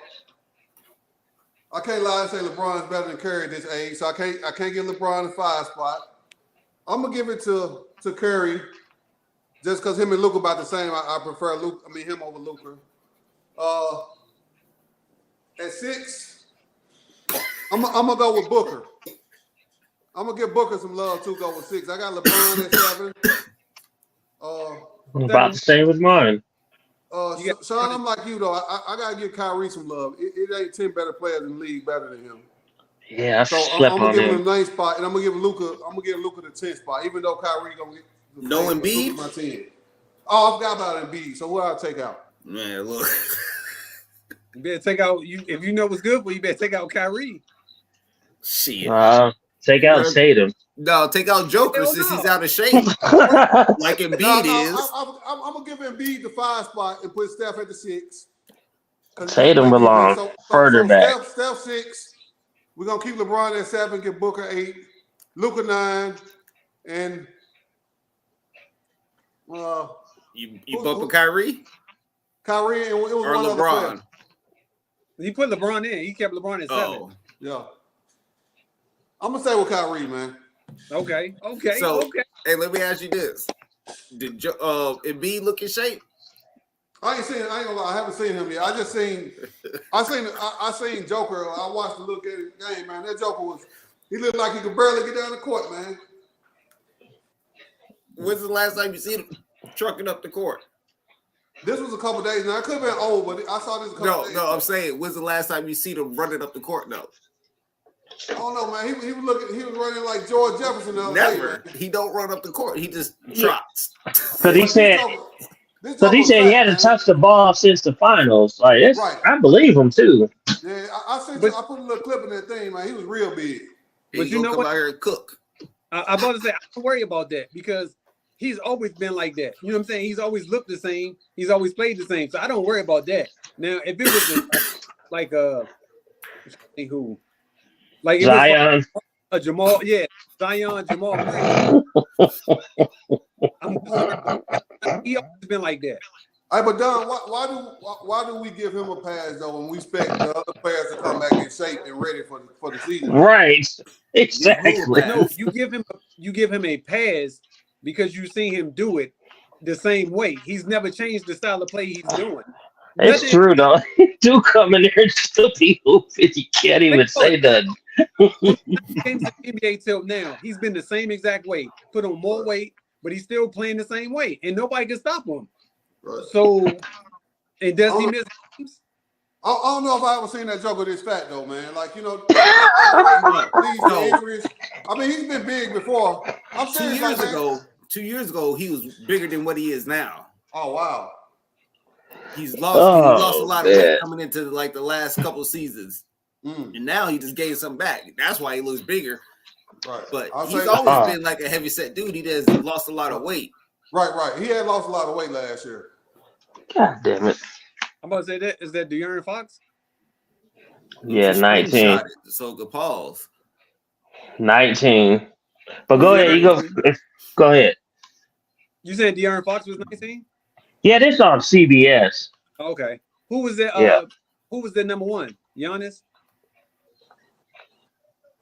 Speaker 5: I can't lie and say LeBron's better than Curry at this age. So I can't give LeBron a 5 spot. I'm gonna give it to Curry just because him and Luka about the same. I prefer him over Luka. At 6, I'm gonna go with Booker. I'm gonna give Booker some love too. Go with 6. I got LeBron at 7.
Speaker 2: I'm about the same as mine.
Speaker 5: Sean, I'm like you though. I gotta give Kyrie some love. It ain't 10 better players in the league better than him.
Speaker 2: Yeah, I
Speaker 5: So
Speaker 2: slept
Speaker 5: I'm gonna
Speaker 2: on
Speaker 5: give him
Speaker 2: him.
Speaker 5: the 9th spot, and I'm gonna give Luka the 10th spot, even though Kyrie gonna get the
Speaker 3: No
Speaker 5: same, but
Speaker 3: Embiid?
Speaker 5: Luka my 10. Oh, I forgot about Embiid. So what I'll take out?
Speaker 3: Man, look.
Speaker 1: You better take out if you know what's good for you. Better take out Kyrie.
Speaker 3: Shit.
Speaker 2: Take out Tatum.
Speaker 3: No, take out Joker
Speaker 1: Hell
Speaker 3: since
Speaker 1: no.
Speaker 3: he's out of shape. Like Embiid is.
Speaker 5: I'm gonna give Embiid the 5 spot and put Steph at the 6.
Speaker 2: Tatum belongs further back.
Speaker 5: Steph 6. We're gonna keep LeBron at 7, give Booker 8, Luka 9, and
Speaker 3: You bumping Kyrie
Speaker 5: Kyrie, and it was
Speaker 3: or
Speaker 5: one other
Speaker 3: LeBron?
Speaker 5: player.
Speaker 1: He put LeBron in. He kept LeBron at 7.
Speaker 3: Oh,
Speaker 5: Yeah. I'm gonna say with Kyrie, man.
Speaker 1: Okay.
Speaker 3: So, hey, let me ask you this: did Embiid look in shape?
Speaker 5: I ain't gonna lie, I haven't seen him yet. I seen Joker. I watched the little game, man. That Joker he looked like he could barely get down the court, man.
Speaker 3: When's the last time you seen him trucking up the court?
Speaker 5: This was a couple days now. It could have been old, but I saw this a couple days.
Speaker 3: No, I'm saying, when's the last time you seen him running up the court? No.
Speaker 5: I don't know, man. He was running like George Jefferson the other day,
Speaker 3: Never.
Speaker 5: man.
Speaker 3: He don't run up the court. He just trots.
Speaker 2: Because he said he hadn't touched the ball since the finals. Like,
Speaker 5: Right.
Speaker 2: I believe him too.
Speaker 5: Yeah, I put a little clip in that thing, man. He was real big.
Speaker 1: But you know
Speaker 3: come
Speaker 1: what?
Speaker 3: out here and cook.
Speaker 1: I'm about to say, I don't worry about that because he's always been like that. You know what I'm saying? He's always looked the same. He's always played the same. So I don't worry about that. Now, if it was like who? Like it
Speaker 2: Zion.
Speaker 1: was a Jamal, Zion, Jamal. He always been like that.
Speaker 5: Hey, but Don, why do we give him a pass though when we expect the other players to come back in shape and ready for the season?
Speaker 2: Right. Exactly.
Speaker 1: No, you give him a pass because you seen him do it the same way. He's never changed the style of play he's doing.
Speaker 2: It's true though. He do come in there and still be hooping. You can't even say nothing.
Speaker 1: Games in the NBA till now, he's been the same exact way. Put on more weight, but he's still playing the same way, and nobody can stop him.
Speaker 5: Right.
Speaker 1: So, and does he miss games?
Speaker 5: I don't know if I ever seen that Joker this fat though, man. Like, you know, these injuries. I mean, he's been big before. I'm serious.
Speaker 3: 2 years ago, he was bigger than what he is now.
Speaker 5: Oh wow.
Speaker 3: He's lost a lot of weight coming into like the last couple of seasons. And now he just gained some back. That's why he looks bigger.
Speaker 5: Right.
Speaker 3: But he's always been like a heavy set dude. He just lost a lot of weight.
Speaker 5: Right. He had lost a lot of weight last year.
Speaker 2: God damn it.
Speaker 1: I'm about to say that. Is that De'Aaron Fox?
Speaker 2: Yeah, 19.
Speaker 3: So good pause.
Speaker 2: 19. But go ahead. Go ahead.
Speaker 1: You said De'Aaron Fox was 19?
Speaker 2: Yeah, this on CBS.
Speaker 1: Okay. Who was that? Who was the number one? Giannis?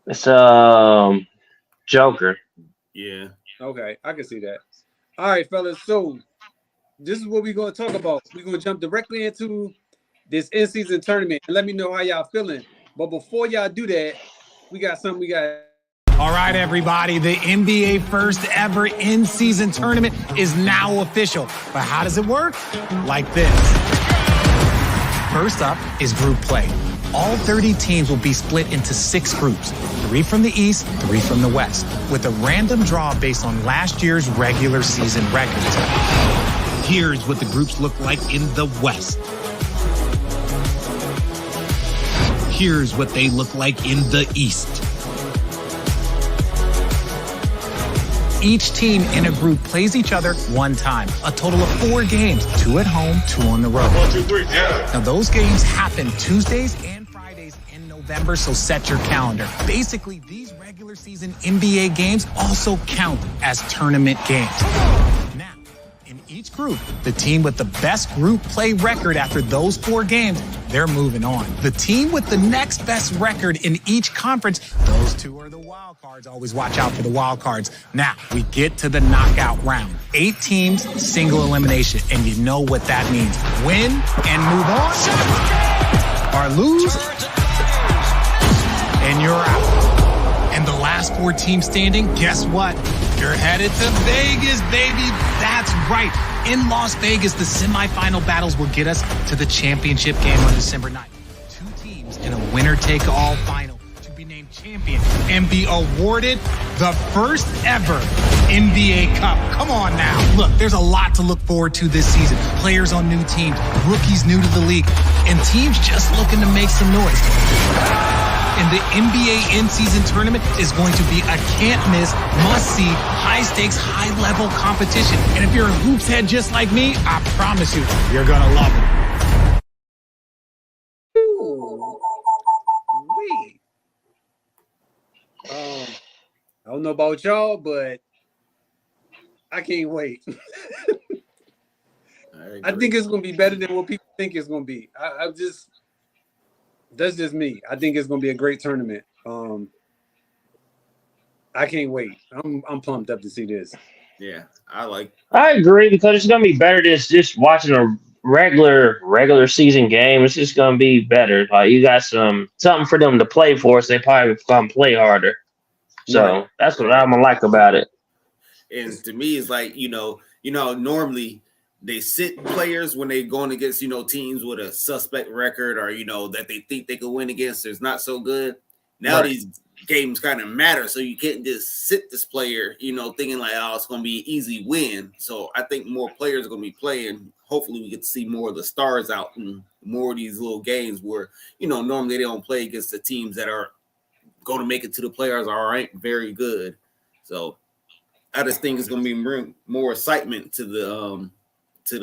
Speaker 2: It's Joker.
Speaker 3: Yeah.
Speaker 1: Okay, I can see that. All right, fellas. So this is what we're going to talk about. We're going to jump directly into this in-season tournament and let me know how y'all feeling. But before y'all do that, we got something we got.
Speaker 6: All right, everybody, the NBA first ever in-season tournament is now official. But how does it work? Like this. First up is group play. All 30 teams will be split into 6 groups, 3 from the East, 3 from the West, with a random draw based on last year's regular season records. Here's what the groups look like in the West. Here's what they look like in the East. Each team in a group plays each other one time. A total of 4 games, 2 at home, 2 on the road. 1, 2, 3, yeah. Now those games happen Tuesdays and Fridays in November, so set your calendar. Basically, these regular season NBA games also count as tournament games. Now, in each group, the team with the best group play record after those 4 games, they're moving on. The team with the next best record in each conference, those 2 are the wild cards. Always watch out for the wild cards. Now, we get to the knockout round. 8 teams, single elimination. And you know what that means. Win and move on. Or lose, and you're out. And the last 4 teams standing, guess what? You're headed to Vegas, baby. That's right. In Las Vegas, the semifinal battles will get us to the championship game on December 9th. 2 teams in a winner-take-all final to be named champion and be awarded the first ever NBA Cup. Come on now. Look, there's a lot to look forward to this season. Players on new teams, rookies new to the league, and teams just looking to make some noise. And the NBA in-season tournament is going to be a can't-miss, must-see, high-stakes, high-level competition. And if you're a hoops head just like me, I promise you, you're going to love it.
Speaker 1: Ooh. Wee. I don't know about y'all, but I can't wait. I think it's going to be better than what people think it's going to be. That's just me. I think it's going to be a great tournament. I can't wait. I'm pumped up to see this.
Speaker 3: Yeah, I like.
Speaker 2: I agree because it's gonna be better than just watching a regular season game. It's just gonna be better. Like you got something for them to play for, so they probably gonna play harder. So
Speaker 1: Right.
Speaker 2: that's what I'm gonna like about it.
Speaker 3: And to me, it's like normally they sit players when they're going against teams with a suspect record or that they think they could win against. It's not so good. Now
Speaker 1: Right.
Speaker 3: these games kind of matter, so you can't just sit this player, thinking like, oh, it's going to be an easy win. So I think more players are going to be playing. Hopefully, we get to see more of the stars out and more of these little games where normally they don't play against the teams that are going to make it to the playoffs or aren't very good. So I just think it's going to be more excitement to the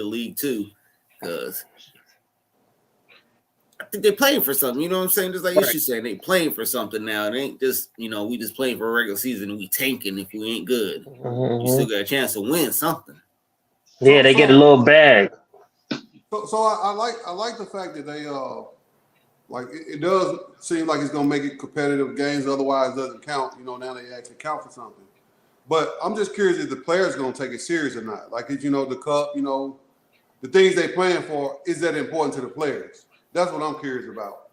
Speaker 3: league too, because I think they're playing for something. You know what I'm saying? Just like
Speaker 1: Right.
Speaker 3: you saying, they playing for something now. It ain't just we just playing for a regular season and we tanking if we ain't good. You still got a chance to win something.
Speaker 2: Yeah, they get a little bag.
Speaker 5: So I like the fact that they like it does seem like it's gonna make it competitive games. Otherwise, it doesn't count. Now they actually count for something. But I'm just curious if the players gonna take it serious or not. Like, if the cup, the things they playing for, is that important to the players? That's what I'm curious about.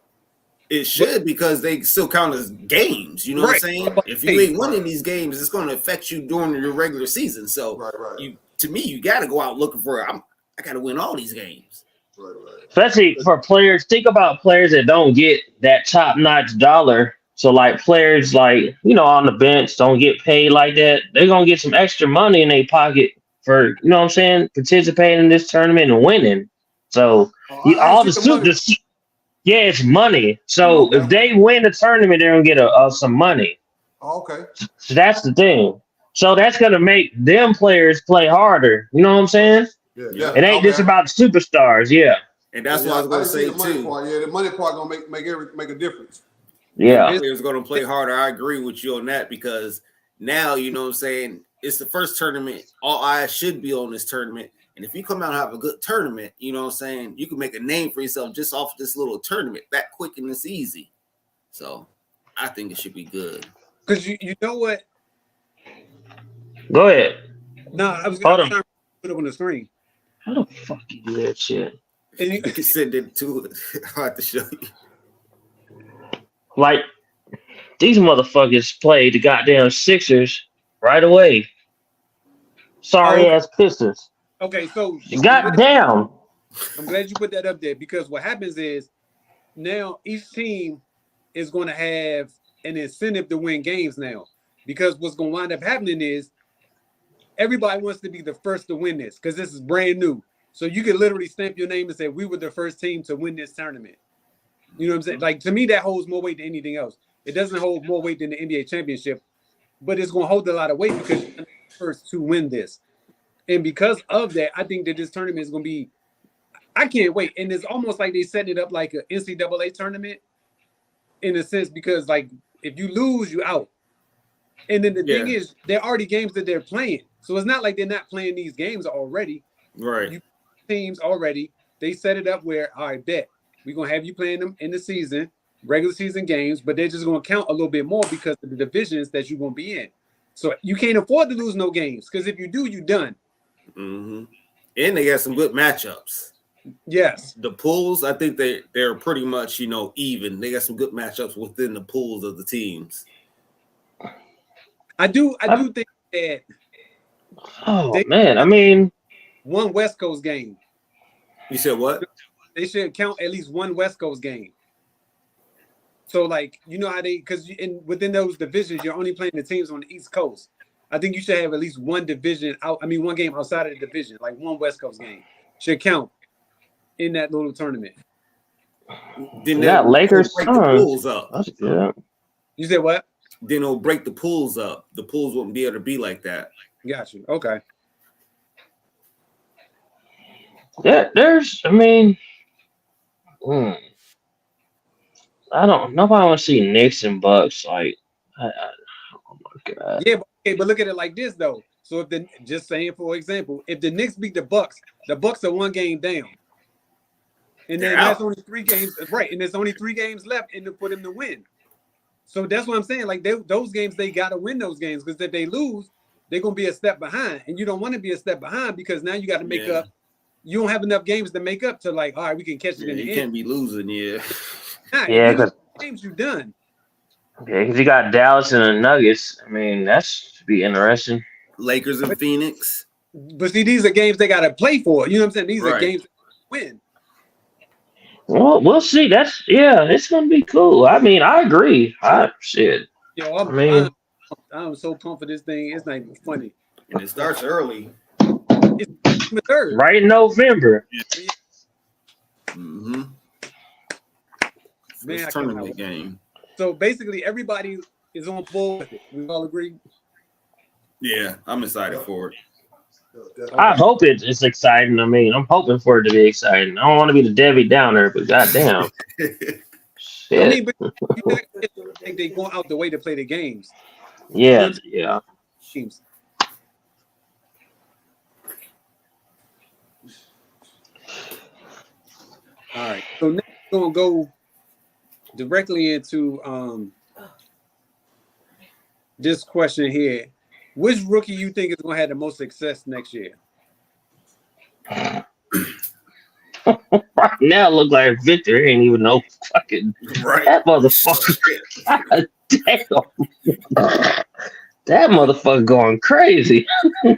Speaker 3: It should, because they still count as games. You know what I'm saying? If you ain't winning these games, it's going to affect you during your regular season. So,
Speaker 5: Right.
Speaker 3: you got to go out looking for. I got to win all these games.
Speaker 5: Right.
Speaker 2: Especially for players. Think about players that don't get that top-notch dollar. So, like, players like, on the bench don't get paid like that. They're going to get some extra money in their pocket for, what I'm saying, participating in this tournament and winning. So, yeah, it's money. So, if they win the tournament, they're going to get some money.
Speaker 5: Okay.
Speaker 2: So, that's the thing. So, that's going to make them players play harder. You know what I'm saying?
Speaker 5: Yeah.
Speaker 2: It ain't just about superstars. Yeah.
Speaker 3: And that's what I was going to say, too.
Speaker 5: The money part going to make a difference.
Speaker 2: Yeah.
Speaker 3: Players going to play harder. I agree with you on that, because now, what I'm saying, it's the first tournament. All eyes should be on this tournament. And if you come out and have a good tournament, what I'm saying, you can make a name for yourself just off this little tournament that quick and it's easy. So I think it should be good.
Speaker 1: Because you know what?
Speaker 2: Go ahead.
Speaker 1: No, I was going to put it on the screen.
Speaker 2: How the fuck you do that shit?
Speaker 1: And
Speaker 3: You can send it to it. I'll have to show you.
Speaker 2: Like, these motherfuckers played the goddamn Sixers right away. Sorry ass Pistons.
Speaker 1: Okay, so
Speaker 2: Goddamn.
Speaker 1: I'm glad you put that up there, because what happens is now each team is going to have an incentive to win games now, because what's going to wind up happening is everybody wants to be the first to win this, because this is brand new. So you can literally stamp your name and say, we were the first team to win this tournament. You know what I'm saying? Like, to me, that holds more weight than anything else. It doesn't hold more weight than the NBA championship, but it's going to hold a lot of weight because you're the first to win this. And because of that, I think that this tournament is going to be, I can't wait. And it's almost like they set it up like an NCAA tournament in a sense, because like if you lose, you out. And then the thing is, there are already games that they're playing. So it's not like they're not playing these games already.
Speaker 3: Right.
Speaker 1: Teams already, they set it up where, all right, bet we're going to have you playing them in the season, regular season games, but they're just going to count a little bit more because of the divisions that you're going to be in. So you can't afford to lose no games, because if you do, you're done.
Speaker 3: Mm-hmm. And they got some good matchups.
Speaker 1: Yes.
Speaker 3: The pools, I think they're pretty much, even. They got some good matchups within the pools of the teams.
Speaker 1: I do think that
Speaker 2: Man, I mean,
Speaker 1: one West Coast game.
Speaker 3: You said what?
Speaker 1: They should count at least one West Coast game. So, like, you know how because within those divisions, you're only playing the teams on the East Coast. I think you should have at least one one game outside of the division, like one West Coast game should count in that little tournament.
Speaker 3: Then
Speaker 2: that Lakers
Speaker 3: break the pools up.
Speaker 2: Yeah.
Speaker 1: You said what?
Speaker 3: Then it'll break the pools up. The pools wouldn't be able to be like that.
Speaker 1: Got you. Okay.
Speaker 2: Yeah, nobody want to see Knicks and Bucks. Like, oh my God.
Speaker 1: Yeah, but look at it like this though. So just saying, for example, if the Knicks beat the Bucks are one game down. And then that's only 3 games, right? And there's only 3 games left for them to win. So that's what I'm saying. Like those games, they gotta win those games because if they lose, they're gonna be a step behind, and you don't want to be a step behind because now you got to make up. You don't have enough games to make up to like, all right, we can catch it in the
Speaker 3: you
Speaker 1: end.
Speaker 3: can't be losing,
Speaker 2: Yeah,
Speaker 1: because games you done.
Speaker 2: Yeah, because you got Dallas and the Nuggets. I mean, that's should be interesting.
Speaker 3: Lakers and Phoenix.
Speaker 1: But see, these are games they got to play for. You know what I'm saying? These are games they win.
Speaker 2: Well, we'll see. It's gonna be cool. I mean, I agree. Shit.
Speaker 1: Yo, I'm so pumped for this thing. It's not even funny.
Speaker 3: And it starts early.
Speaker 1: It's the 3rd.
Speaker 2: Right in November.
Speaker 3: Mm-hmm.
Speaker 1: Man,
Speaker 3: It's tournament game.
Speaker 1: So basically, everybody is on board with it. We all agree.
Speaker 3: Yeah, I'm excited for it.
Speaker 2: I hope it's exciting. I mean, I'm hoping for it to be exciting. I don't want to be the Debbie Downer, but goddamn. Shit.
Speaker 1: I mean, but they going out the way to play the games.
Speaker 2: Yeah.
Speaker 1: Teams. All right. So next we're gonna go directly into this question here. Which rookie you think is gonna have the most success next year?
Speaker 2: Right now, it look like Victor ain't even know fucking that motherfucker. God damn. That motherfucker going crazy. Yeah,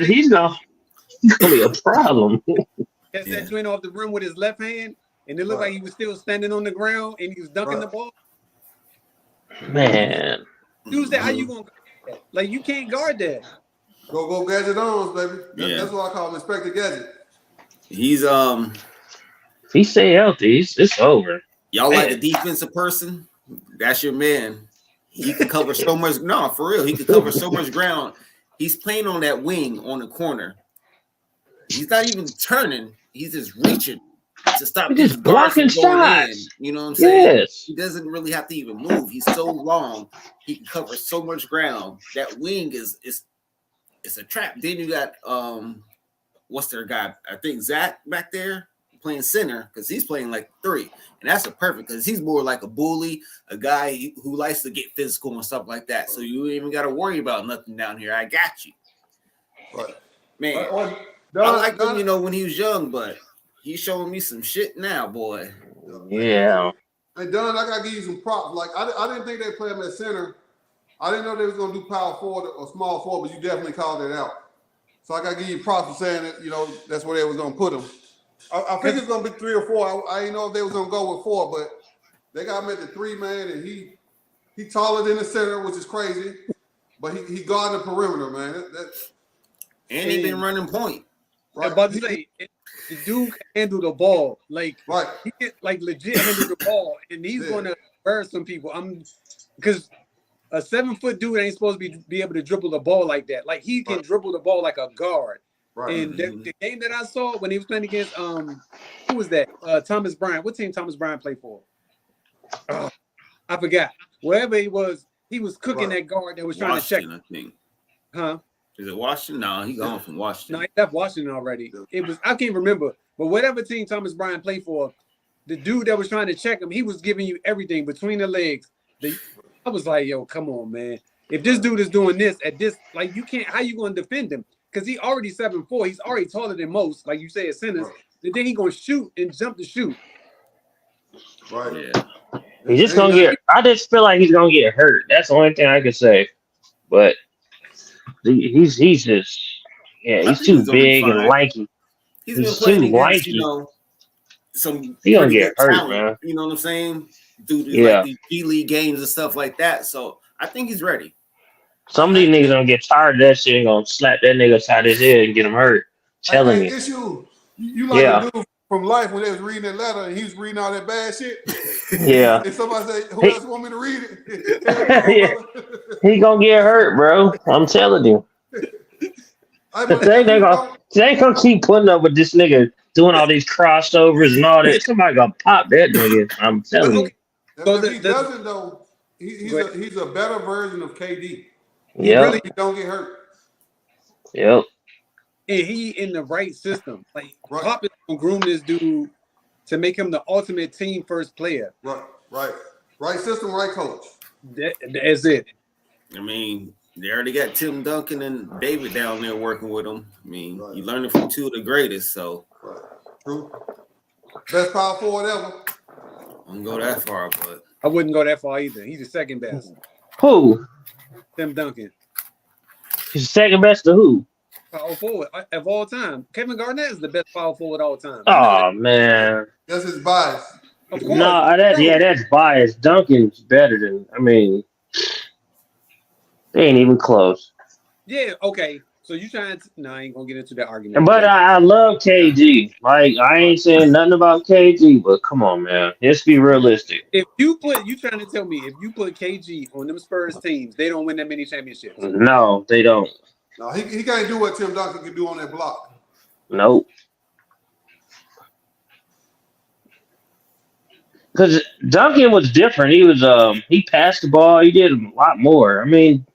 Speaker 2: he's gonna be a problem.
Speaker 1: Catch that joint off the rim with his left hand, and it looked like he was still standing on the ground and he was dunking the ball.
Speaker 2: Man.
Speaker 1: Dude said, how you gonna guard that? Like, you can't guard that.
Speaker 5: Go gadget on, baby. That's what I call him, Inspector Gadget.
Speaker 3: He's
Speaker 2: if he stay healthy, it's over.
Speaker 3: Y'all like a defensive person? That's your man. He can cover so much. No, for real, he can cover so much ground. He's playing on that wing on the corner. He's not even turning. He's just reaching to stop these blocking shots. You know what I'm saying?
Speaker 2: Yes.
Speaker 3: He doesn't really have to even move. He's so long. He can cover so much ground. That wing is a trap. Then you got what's their guy? I think Zach back there playing center because he's playing like 3, and that's a perfect because he's more like a bully, a guy who likes to get physical and stuff like that. So you ain't even got to worry about nothing down here. I got you, man. I liked him, when he was young, but he's showing me some shit now, boy.
Speaker 2: Yeah.
Speaker 5: Hey, Don, I gotta give you some props. Like I didn't think they play him at center. I didn't know they was gonna do power forward or small forward, but you definitely called it out. So I gotta give you props for saying that. That's where they was gonna put him. I think it's gonna be 3 or 4. I didn't know if they was gonna go with 4, but they got him at the 3 man, and he taller than the center, which is crazy. But he guarding the perimeter, man.
Speaker 3: And he been running point.
Speaker 1: Right. But the dude can handle the ball. Like he can legit handle the ball, and he's gonna burn some people. Because a 7-foot dude ain't supposed to be able to dribble the ball like that. Like he can dribble the ball like a guard. Right. And the game that I saw when he was playing against who was that? Thomas Bryant. What team Thomas Bryant played for? I forgot. Wherever he was cooking that guard that was trying to check.
Speaker 3: I think.
Speaker 1: Huh?
Speaker 3: Is it Washington? No, he gone from Washington.
Speaker 1: No, he left Washington already. I can't remember. But whatever team Thomas Bryant played for, the dude that was trying to check him, he was giving you everything between the legs. I was like, yo, come on, man. If this dude is doing this at this, like, you can't, how you going to defend him? Because he already 7'4". He's already taller than most, like you say, at centers. And then he going to shoot and jump to shoot.
Speaker 5: Right.
Speaker 2: Yeah. He's just going to get, I just feel like he's going to get hurt. That's the only thing I can say. But he's just, he's too big and lanky.
Speaker 3: He's been playing against, some
Speaker 2: he gonna get hurt,
Speaker 3: talent,
Speaker 2: man.
Speaker 3: You know what I'm saying? Due to like these G League games and stuff like that. So I think he's ready.
Speaker 2: Some of these niggas gonna get tired of that shit and gonna slap that nigga upside his head and get him hurt. Telling you.
Speaker 5: You like the dude from Life when they was reading that letter and he was reading all that bad shit.
Speaker 2: Yeah.
Speaker 5: And somebody say, who else want me to read it?
Speaker 2: He gonna get hurt, bro. I'm telling you. They ain't gonna keep putting up with this nigga doing all these crossovers and all that. Somebody gonna pop that nigga. I'm telling you.
Speaker 5: If he doesn't though, he's a better version of KD.
Speaker 2: Yeah.
Speaker 5: Really, you don't get hurt.
Speaker 2: Yep.
Speaker 1: And he in the right system. Like Pop is gonna groom this dude to make him the ultimate team first player.
Speaker 5: Right. Right system, right coach.
Speaker 1: That's it.
Speaker 3: I mean, they already got Tim Duncan and David down there working with them. I mean, you learning from two of the greatest, so.
Speaker 5: Right. True. Best power forward ever.
Speaker 3: I don't go that far, but
Speaker 1: I wouldn't go that far either. He's the second best.
Speaker 2: Who?
Speaker 1: Tim Duncan.
Speaker 2: He's second best to who?
Speaker 1: Power forward of all time. Kevin Garnett is the best power forward of all time.
Speaker 2: Oh man.
Speaker 5: That's his bias.
Speaker 1: Of course.
Speaker 2: No, that's biased. Duncan's better than. I mean, they ain't even close.
Speaker 1: Yeah. Okay. So you trying to? No, I ain't gonna get into that argument.
Speaker 2: But I love KG. Like I ain't saying nothing about KG, but come on, man. Let's be realistic.
Speaker 1: If you trying to tell me if you put KG on them Spurs teams, they don't win that many championships.
Speaker 2: No, they don't.
Speaker 5: No, he can't do what Tim Duncan can do on that block.
Speaker 2: Nope. Because Duncan was different. He was he passed the ball. He did a lot more. I mean,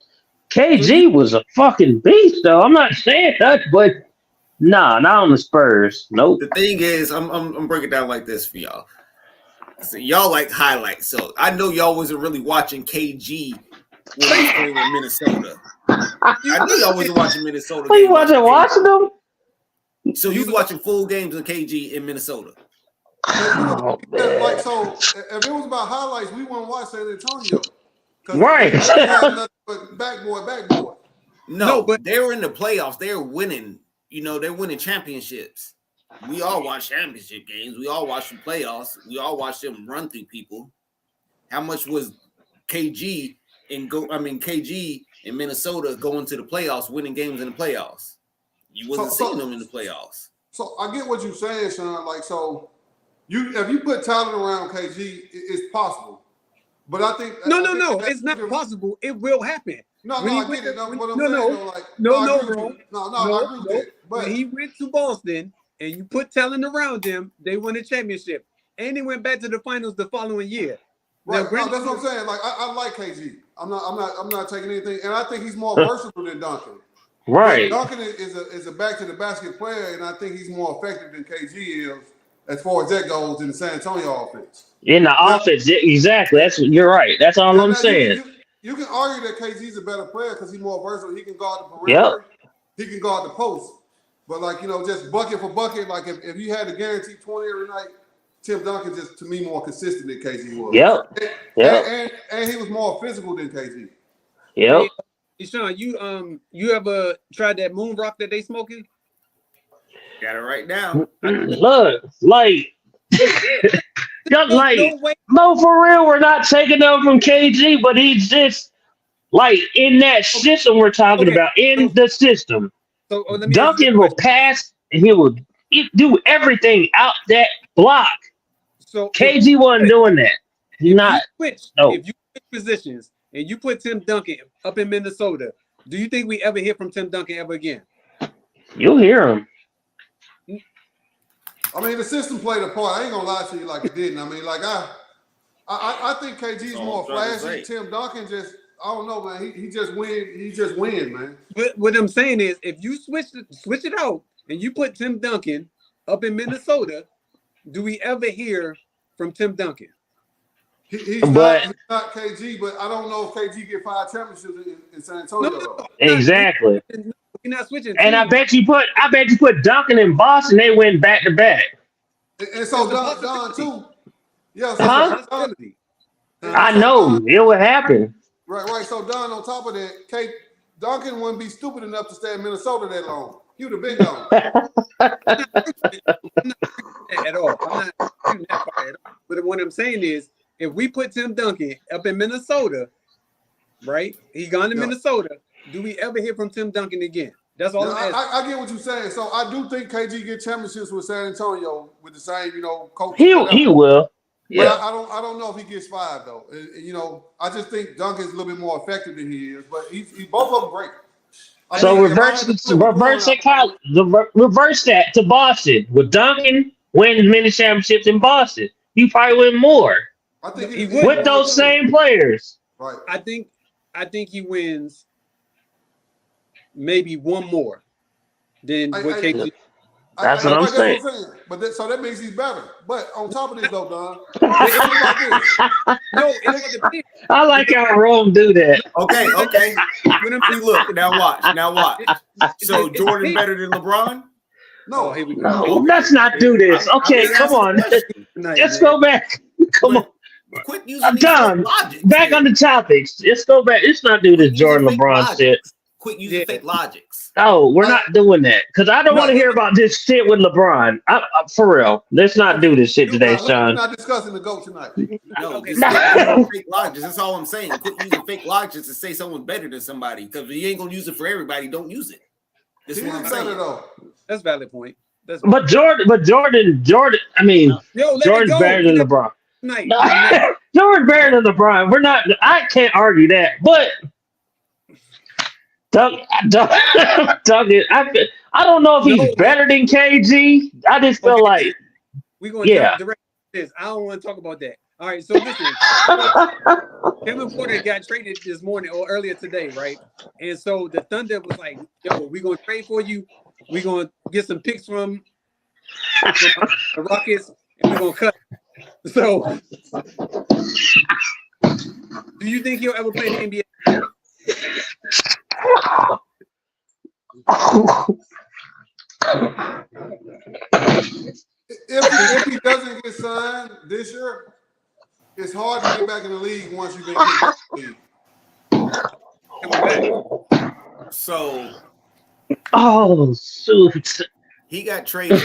Speaker 2: KG was a fucking beast, though. I'm not saying that, but nah, not on the Spurs. Nope.
Speaker 3: the thing is, I'm breaking it down like this for y'all. So y'all like highlights, so I know y'all wasn't really watching KG when he was playing with Minnesota. I know y'all wasn't watching Minnesota.
Speaker 2: Are you
Speaker 3: games
Speaker 2: watching them?
Speaker 3: So you was watching full games of KG in Minnesota.
Speaker 2: Oh,
Speaker 5: Like so, if it was about highlights, we wouldn't watch San Antonio.
Speaker 2: Right.
Speaker 5: They had nothing but backboard.
Speaker 3: No, but they were in the playoffs. They were winning. You know, they're winning championships. We all watch championship games. We all watch the playoffs. We all watch them run through people. How much was KG in Minnesota going to the playoffs, winning games in the playoffs? You wasn't seeing them in the playoffs.
Speaker 5: So I get what you're saying, Sean. Like, so if you put talent around KG, it's possible. But I think
Speaker 1: no, it's not possible. It will happen.
Speaker 5: No,
Speaker 1: when
Speaker 5: I get it. I agree with that. But
Speaker 1: when he went to Boston and you put talent around him, they won a championship, and they went back to the finals the following year.
Speaker 5: Right, that's what I'm saying. Like I like KG. I'm not taking anything, and I think he's more versatile than Duncan.
Speaker 2: Right.
Speaker 5: Duncan is a back to the basket player, and I think he's more effective than KG is as far as that goes in the San Antonio offense.
Speaker 2: In the offense, exactly. You're right. That's all I'm saying.
Speaker 5: You can argue that KG's a better player because he's more versatile. He can guard the perimeter. Yep. He can guard the post. But just bucket for bucket, like if you had to guarantee 20 every night, Tim Duncan just to me more consistent than KG was.
Speaker 2: Yep.
Speaker 5: And he was more physical than KG.
Speaker 2: Yep.
Speaker 1: Hey, Sean, you ever tried that moon rock that they smoking?
Speaker 3: Got it right now.
Speaker 2: Look, no, for real, we're not taking them from KG, but he's just like in that system we're talking about, in the system. So Duncan will pass and he will do everything out that block. So KG wasn't doing that.
Speaker 1: If you switch positions and you put Tim Duncan up in Minnesota, do you think we ever hear from Tim Duncan ever again?
Speaker 2: You'll hear him.
Speaker 5: I mean, the system played a part. I ain't gonna lie to you like it didn't. I mean, like I think KG's more flashy. Tim Duncan just, I don't know, man. He just win. He just win, man.
Speaker 1: But what I'm saying is, if you switch it out and you put Tim Duncan up in Minnesota, do we ever hear from Tim Duncan?
Speaker 5: He's not KG, but I don't know if KG get 5 championships in San Antonio.
Speaker 2: No, exactly.
Speaker 1: We're not switching.
Speaker 2: And I bet you put Duncan in Boston, they went back to back.
Speaker 5: And so Don too. Yeah.
Speaker 2: So I know it would happen.
Speaker 5: Right. So Don, on top of that, Duncan wouldn't be stupid enough to stay in Minnesota that long. He would have been gone.
Speaker 1: At all. I'm not shooting that far at all. But what I'm saying is, if we put Tim Duncan up in Minnesota, right? He gone to Minnesota. Do we ever hear from Tim Duncan again? That's all I'm asking.
Speaker 5: I get what you're saying. So I do think KG get championships with San Antonio with the same, coach.
Speaker 2: He will. Yeah.
Speaker 5: But I don't know if he gets 5 though. I just think Duncan's a little bit more effective than he is. But he's both of them great.
Speaker 2: Reverse that to Boston. With Duncan wins many championships in Boston, he probably win more.
Speaker 5: I think
Speaker 1: he would
Speaker 2: with those same players.
Speaker 5: Right.
Speaker 1: I think he wins maybe one more than what KG.
Speaker 2: That's what I'm saying.
Speaker 5: But so that means he's better. But on top of this, though, Don, think about this.
Speaker 1: No, it's depends.
Speaker 2: I like how Rome do that.
Speaker 3: Okay. See, look, now watch. So Jordan better than LeBron?
Speaker 5: No,
Speaker 1: Here we go.
Speaker 2: No, let's not do this. Okay, come on. Let's go back. Come on.
Speaker 3: Quit using
Speaker 2: I'm
Speaker 3: these
Speaker 2: done.
Speaker 3: logic.
Speaker 2: Back on the topics. Let's go back. Let's not do this Jordan LeBron shit.
Speaker 3: Quit using fake logics.
Speaker 2: No, we're not doing that because I don't want to hear about this shit with LeBron. For real. Let's not do this shit today,
Speaker 5: We're
Speaker 2: Sean.
Speaker 5: not discussing the GOAT tonight.
Speaker 3: No,
Speaker 1: Okay.
Speaker 3: just quit using fake logics. That's all I'm saying. Quit using fake logics to say someone's better than somebody. Because if you ain't gonna use it for everybody, don't use it. This
Speaker 5: He
Speaker 3: is what I'm
Speaker 5: didn't say
Speaker 3: saying.
Speaker 5: that, though.
Speaker 1: That's a valid point. That's
Speaker 2: But Jordan. I mean,
Speaker 1: Yo, let
Speaker 2: Jordan's
Speaker 1: it go.
Speaker 2: better than LeBron.
Speaker 1: Tonight.
Speaker 2: Jordan's better than LeBron. I can't argue that. But Doug, I don't know if he's better than KG. I just feel like
Speaker 1: We're going to jump direct to this. I don't want to talk about that. All right, so listen. Kevin Porter got traded this morning or earlier today, right? And so the Thunder was like, yo, we're going to trade for you. We're going to get some picks from the Rockets, and we're going to cut. So do you think he'll ever play in the NBA?
Speaker 5: If he doesn't get signed this year, it's hard to get back in the league once you've been kicked out of the league.
Speaker 3: So
Speaker 2: oh shoot.
Speaker 3: he got traded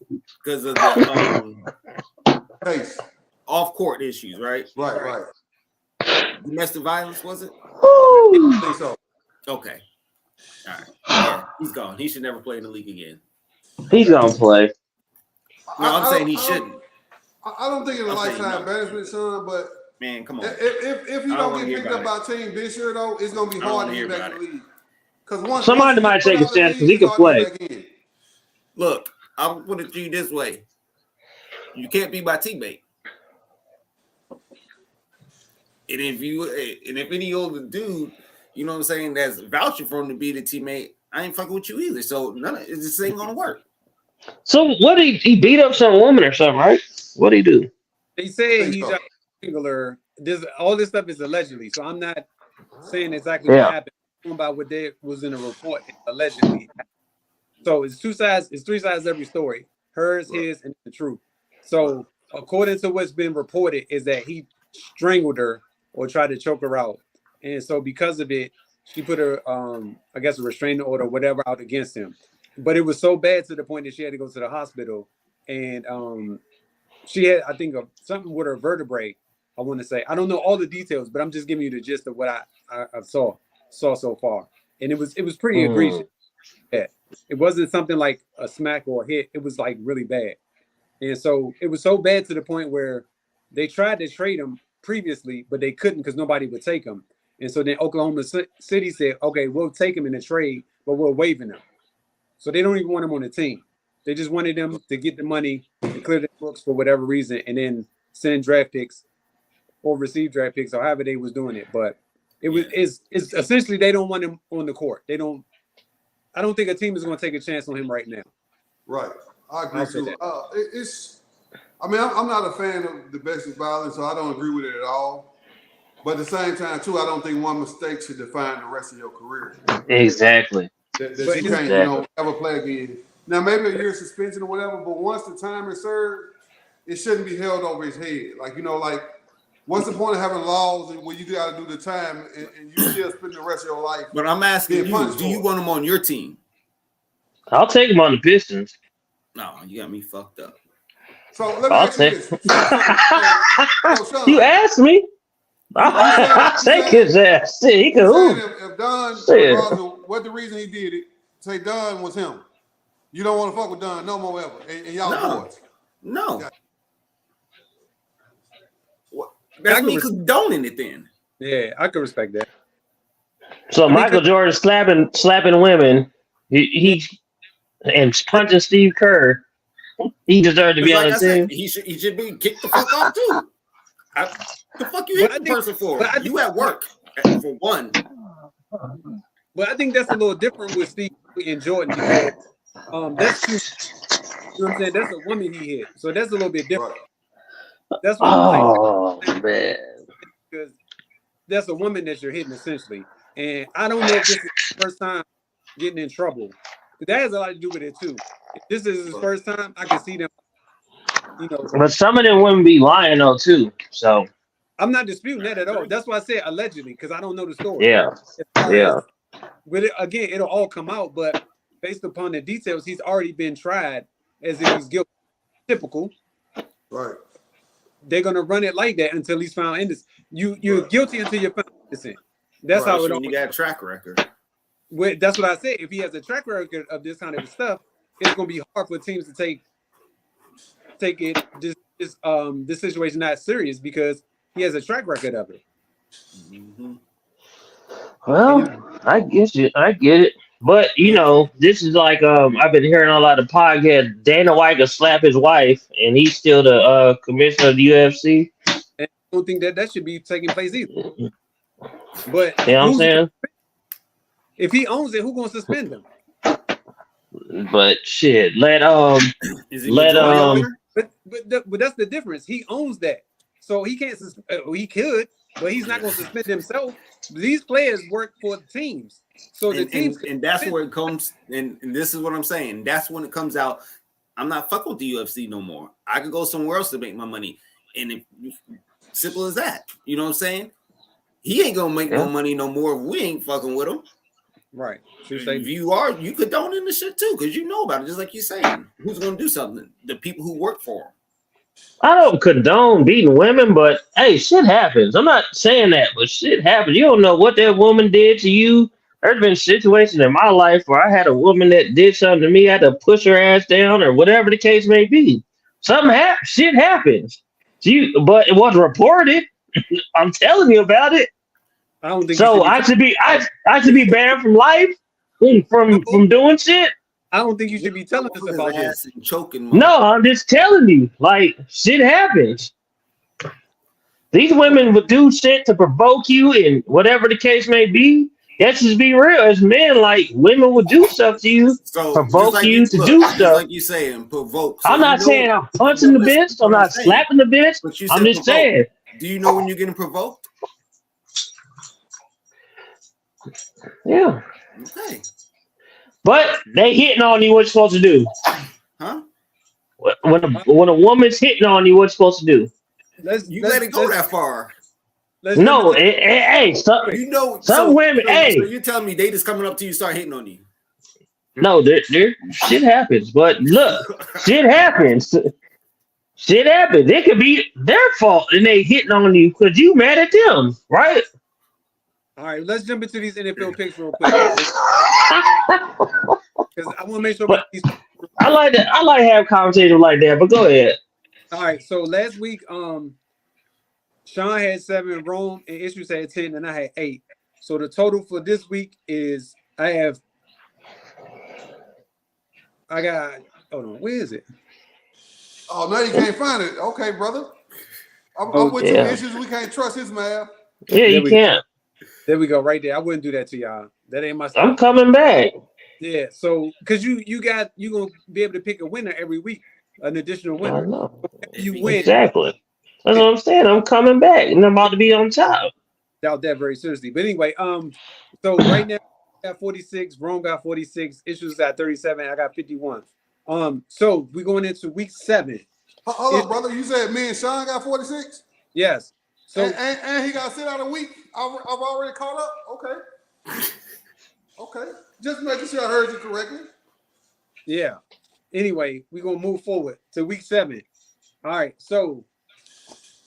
Speaker 3: because of the
Speaker 5: Case.
Speaker 3: off-court issues, right?
Speaker 5: Right.
Speaker 3: Domestic violence, was it?
Speaker 5: I think so.
Speaker 3: Okay. All right. Yeah, he's gone. He should never play in the league again.
Speaker 2: He's gonna play.
Speaker 3: No, I'm saying he shouldn't.
Speaker 5: I don't think it's a lifetime banishment, son, but
Speaker 3: Man, come on.
Speaker 5: if you don't get picked up by a team this year, though, it's going to be hard to get back in the league. Because
Speaker 2: Somebody might take a chance because he could play.
Speaker 3: Look, I'll put it to you this way. You can't be my teammate. And if any older dude, you know what I'm saying, that's vouching for him to be the teammate, I ain't fucking with you either. So this ain't gonna work.
Speaker 2: So what he beat up some woman or something, right? What'd he do?
Speaker 1: They say he's a singular. All this stuff is allegedly, so I'm not saying exactly what happened. I'm talking about what they was in a report allegedly. So it's two sides. It's three sides every story: hers, his, and the truth. So according to what's been reported, is that he strangled her or tried to choke her out, and so because of it, she put her, I guess, a restraining order, or whatever, out against him. But it was so bad to the point that she had to go to the hospital, and she had, I think, something with her vertebrae. I want to say, I don't know all the details, but I'm just giving you the gist of what I saw so far, and it was pretty egregious. Yeah. It wasn't something like a smack or a hit. It was like really bad, and so it was so bad to the point where they tried to trade him previously, but they couldn't because nobody would take him. And so then Oklahoma City said, "Okay, we'll take him in a trade, but we're waiving him." So they don't even want him on the team. They just wanted them to get the money and clear the books for whatever reason, and then send draft picks or receive draft picks or however they was doing it. But it's essentially they don't want him on the court. They don't. I don't think a team is going to take a chance on him right now.
Speaker 5: Right, I agree too. I mean, I'm not a fan of domestic violence, so I don't agree with it at all. But at the same time, too, I don't think one mistake should define the rest of your career.
Speaker 2: Exactly.
Speaker 5: That you can't, ever play again. Now, maybe a year suspension or whatever, but once the time is served, it shouldn't be held over his head. Like, what's the point of having laws where you got to do the time and you still spend the rest of your life?
Speaker 3: But I'm asking you, do you want him on your team?
Speaker 2: I'll take him on the Pistons.
Speaker 3: No, you got me fucked up.
Speaker 5: So let me ask you this. Sean,
Speaker 2: you asked me. I'll take his ass. He can hoop.
Speaker 5: If Don, what the reason he did it, say Don was him. You don't want to fuck with Don no more ever. And y'all boys.
Speaker 3: No. That's me condoning it then.
Speaker 1: Yeah, I can respect that.
Speaker 2: So Michael Jordan slapping women, he and punching Steve Kerr. He deserved to be on the team.
Speaker 3: He should be kicked the fuck off too. The fuck you hit the person for? You at work for one.
Speaker 1: But I think that's a little different with Steve and Jordan because that's You know what I'm saying? That's a woman he hit. So that's a little bit different.
Speaker 5: Right.
Speaker 1: That's what I'm like.
Speaker 2: Oh man.
Speaker 1: Because that's a woman that you're hitting essentially. And I don't know if this is his first time getting in trouble. That has a lot to do with it too. If this is his first time, I can see them, you know.
Speaker 2: But some of them wouldn't be lying though too. So
Speaker 1: I'm not disputing that at all. That's why I said allegedly, because I don't know the story.
Speaker 2: yeah. Yeah.
Speaker 1: But again, it'll all come out. But based upon the details, he's already been tried as if he's guilty. Typical.
Speaker 5: Right.
Speaker 1: They're gonna run it like that until he's found innocent. You're guilty until you're found innocent. That's
Speaker 3: Right,
Speaker 1: how it
Speaker 3: so
Speaker 1: all.
Speaker 3: you got a track record.
Speaker 1: That's what I said. If he has a track record of this kind of stuff, it's gonna be hard for teams to take it this situation not serious because he has a track record of it.
Speaker 3: Mm-hmm.
Speaker 2: Well, I get it. But you know, this is like I've been hearing a lot of podcasts. Dana White could slap his wife, and he's still the commissioner of the UFC.
Speaker 1: And I don't think that should be taking place either. But
Speaker 2: You know what I'm saying?
Speaker 1: if he owns it, who's gonna suspend him?
Speaker 2: But shit, let
Speaker 3: Is he
Speaker 2: Let,
Speaker 3: majority owner?
Speaker 1: But that's the difference. He owns that, so he can't. He could, but he's not gonna suspend himself. These players work for teams, so the teams.
Speaker 3: And that's where it comes. And this is what I'm saying. That's when it comes out. I'm not fucking with the UFC no more. I could go somewhere else to make my money, and simple as that. You know what I'm saying? He ain't gonna make no money no more if we ain't fucking with him.
Speaker 1: Right.
Speaker 3: If you are, you condone in the shit too, because you know about it, just like you're saying. Who's gonna do something? The people who work for him.
Speaker 2: I don't condone beating women, but hey, shit happens. I'm not saying that, but shit happens. You don't know what that woman did to you. There's been situations in my life where I had a woman that did something to me. I had to push her ass down or whatever the case may be. Something happens. Shit happens. But it was reported. I'm telling you about it.
Speaker 1: I don't think
Speaker 2: so. I should be banned from life from doing shit.
Speaker 1: I don't think you should be telling us about this.
Speaker 3: And choking.
Speaker 2: No, I'm just telling you. Like shit happens. These women would do shit to provoke you, and whatever the case may be. Let's just be real. As men, like women would do stuff to you, provoke
Speaker 3: like
Speaker 2: you to do stuff.
Speaker 3: Like you saying, provoke. So
Speaker 2: I'm not saying I'm punching the bitch. I'm not slapping the bitch. I'm just saying.
Speaker 3: Do you know when you're getting provoked?
Speaker 2: Yeah.
Speaker 3: Okay.
Speaker 2: But they hitting on you. What you supposed to do?
Speaker 3: Huh?
Speaker 2: When a woman's hitting on you, what you supposed to do?
Speaker 3: Let it go that far.
Speaker 2: No, hey, some women. Hey,
Speaker 3: so you're telling me they just coming up to you, start hitting on you?
Speaker 2: No, there shit happens. But look, shit happens. Shit happens. It could be their fault, and they hitting on you because you mad at them, right?
Speaker 1: All right, let's jump into these NFL picks real quick. Because I want to make sure.
Speaker 2: I like that. I like to have conversations like that. But go ahead.
Speaker 1: All right. So last week, Sean had 7, Rome and Issues had 10, and I had 8. So the total for this week is I got. Hold on. Where is it?
Speaker 5: Oh, now you can't find it. Okay, brother. I'm with you. Issues. We can't trust his math.
Speaker 2: Yeah, you can't.
Speaker 1: There we go, right there. I wouldn't do that to y'all. That ain't my stuff.
Speaker 2: I'm coming back.
Speaker 1: Yeah, so because you gonna be able to pick a winner every week, an additional winner.
Speaker 2: I know.
Speaker 1: You win
Speaker 2: Exactly. That's what I'm saying. I'm coming back, and I'm about to be on top.
Speaker 1: Doubt that very seriously. But anyway, so right now I got 46, Rome got 46, Issues got 37, I got 51. So we're going into week 7.
Speaker 5: Hold on, brother. You said me and Sean got 46?
Speaker 1: Yes. So
Speaker 5: and he got to sit out a week. I've already caught up. Okay. Okay. Just making sure I heard you correctly.
Speaker 1: Yeah. Anyway, we're gonna move forward to week 7. All right, so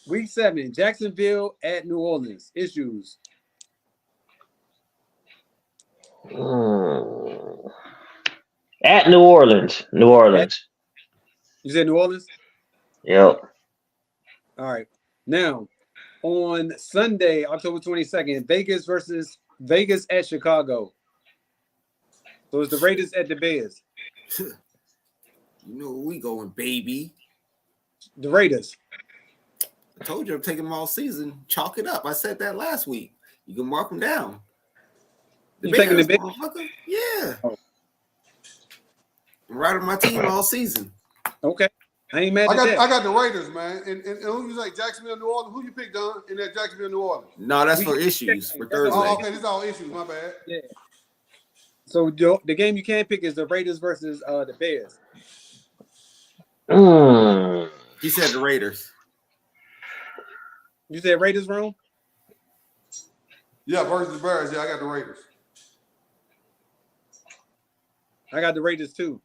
Speaker 1: week 7, Jacksonville at New Orleans. Issues.
Speaker 2: At New Orleans. New Orleans.
Speaker 1: You said New Orleans?
Speaker 2: Yep.
Speaker 1: All right. Now, on Sunday, October 22nd, Vegas at Chicago. So it's the Raiders at the Bears.
Speaker 3: You know where we going, baby.
Speaker 1: The Raiders.
Speaker 3: I told you I'm taking them all season. Chalk it up. I said that last week. You can mark them down.
Speaker 1: You taking the Bears?
Speaker 3: Yeah. Oh. I'm riding my team all season.
Speaker 1: Okay. I ain't mad
Speaker 5: I
Speaker 1: at
Speaker 5: got
Speaker 1: that.
Speaker 5: I got the Raiders, man. And who you like? Jacksonville, New Orleans. Who you pick, Don? In that Jacksonville, New Orleans.
Speaker 3: No, that's
Speaker 1: We
Speaker 3: for
Speaker 1: can-
Speaker 3: issues for
Speaker 1: That's
Speaker 3: Thursday.
Speaker 5: Oh, okay. This is all issues. My bad.
Speaker 1: Yeah. So the game you can pick is the Raiders versus the Bears.
Speaker 3: He said the Raiders.
Speaker 1: You said Raiders, Rome?
Speaker 5: Yeah, versus the Bears. Yeah, I got the Raiders.
Speaker 1: I got the Raiders too.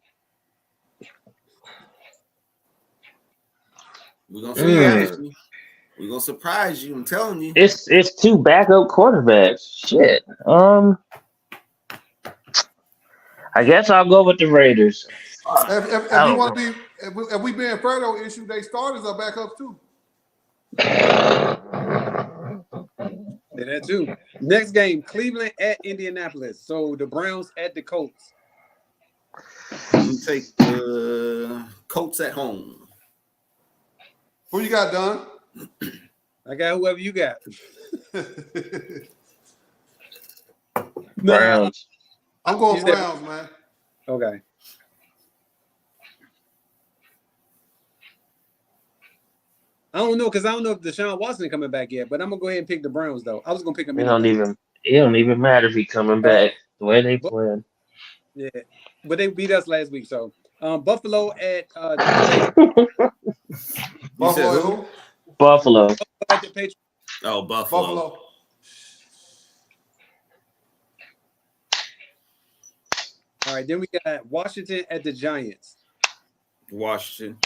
Speaker 3: We're gonna surprise you. We're gonna surprise you. I'm telling you.
Speaker 2: It's two backup quarterbacks. Shit. I guess I'll go with the Raiders.
Speaker 5: If you want to be, if we being fair though, issue they starters are backups too.
Speaker 1: Yeah, that too. Next game, Cleveland at Indianapolis. So the Browns at the Colts.
Speaker 3: I'm gonna take the Colts at home.
Speaker 5: Who you got, Don?
Speaker 1: I got whoever you got.
Speaker 2: Browns.
Speaker 5: I'm going
Speaker 1: You said-
Speaker 5: Browns, man.
Speaker 1: Okay. I don't know because I don't know if Deshaun Watson coming back yet, but I'm gonna go ahead and pick the Browns though. I was gonna pick him.
Speaker 2: It don't even matter if he coming back the way they playing.
Speaker 1: Yeah, but they beat us last week. So Buffalo at
Speaker 3: You
Speaker 5: Buffalo.
Speaker 3: said who?
Speaker 5: Who?
Speaker 2: Buffalo.
Speaker 1: at the Patriots.
Speaker 3: Oh, Buffalo.
Speaker 5: Buffalo.
Speaker 1: All right, then we got Washington at the Giants.
Speaker 3: Washington.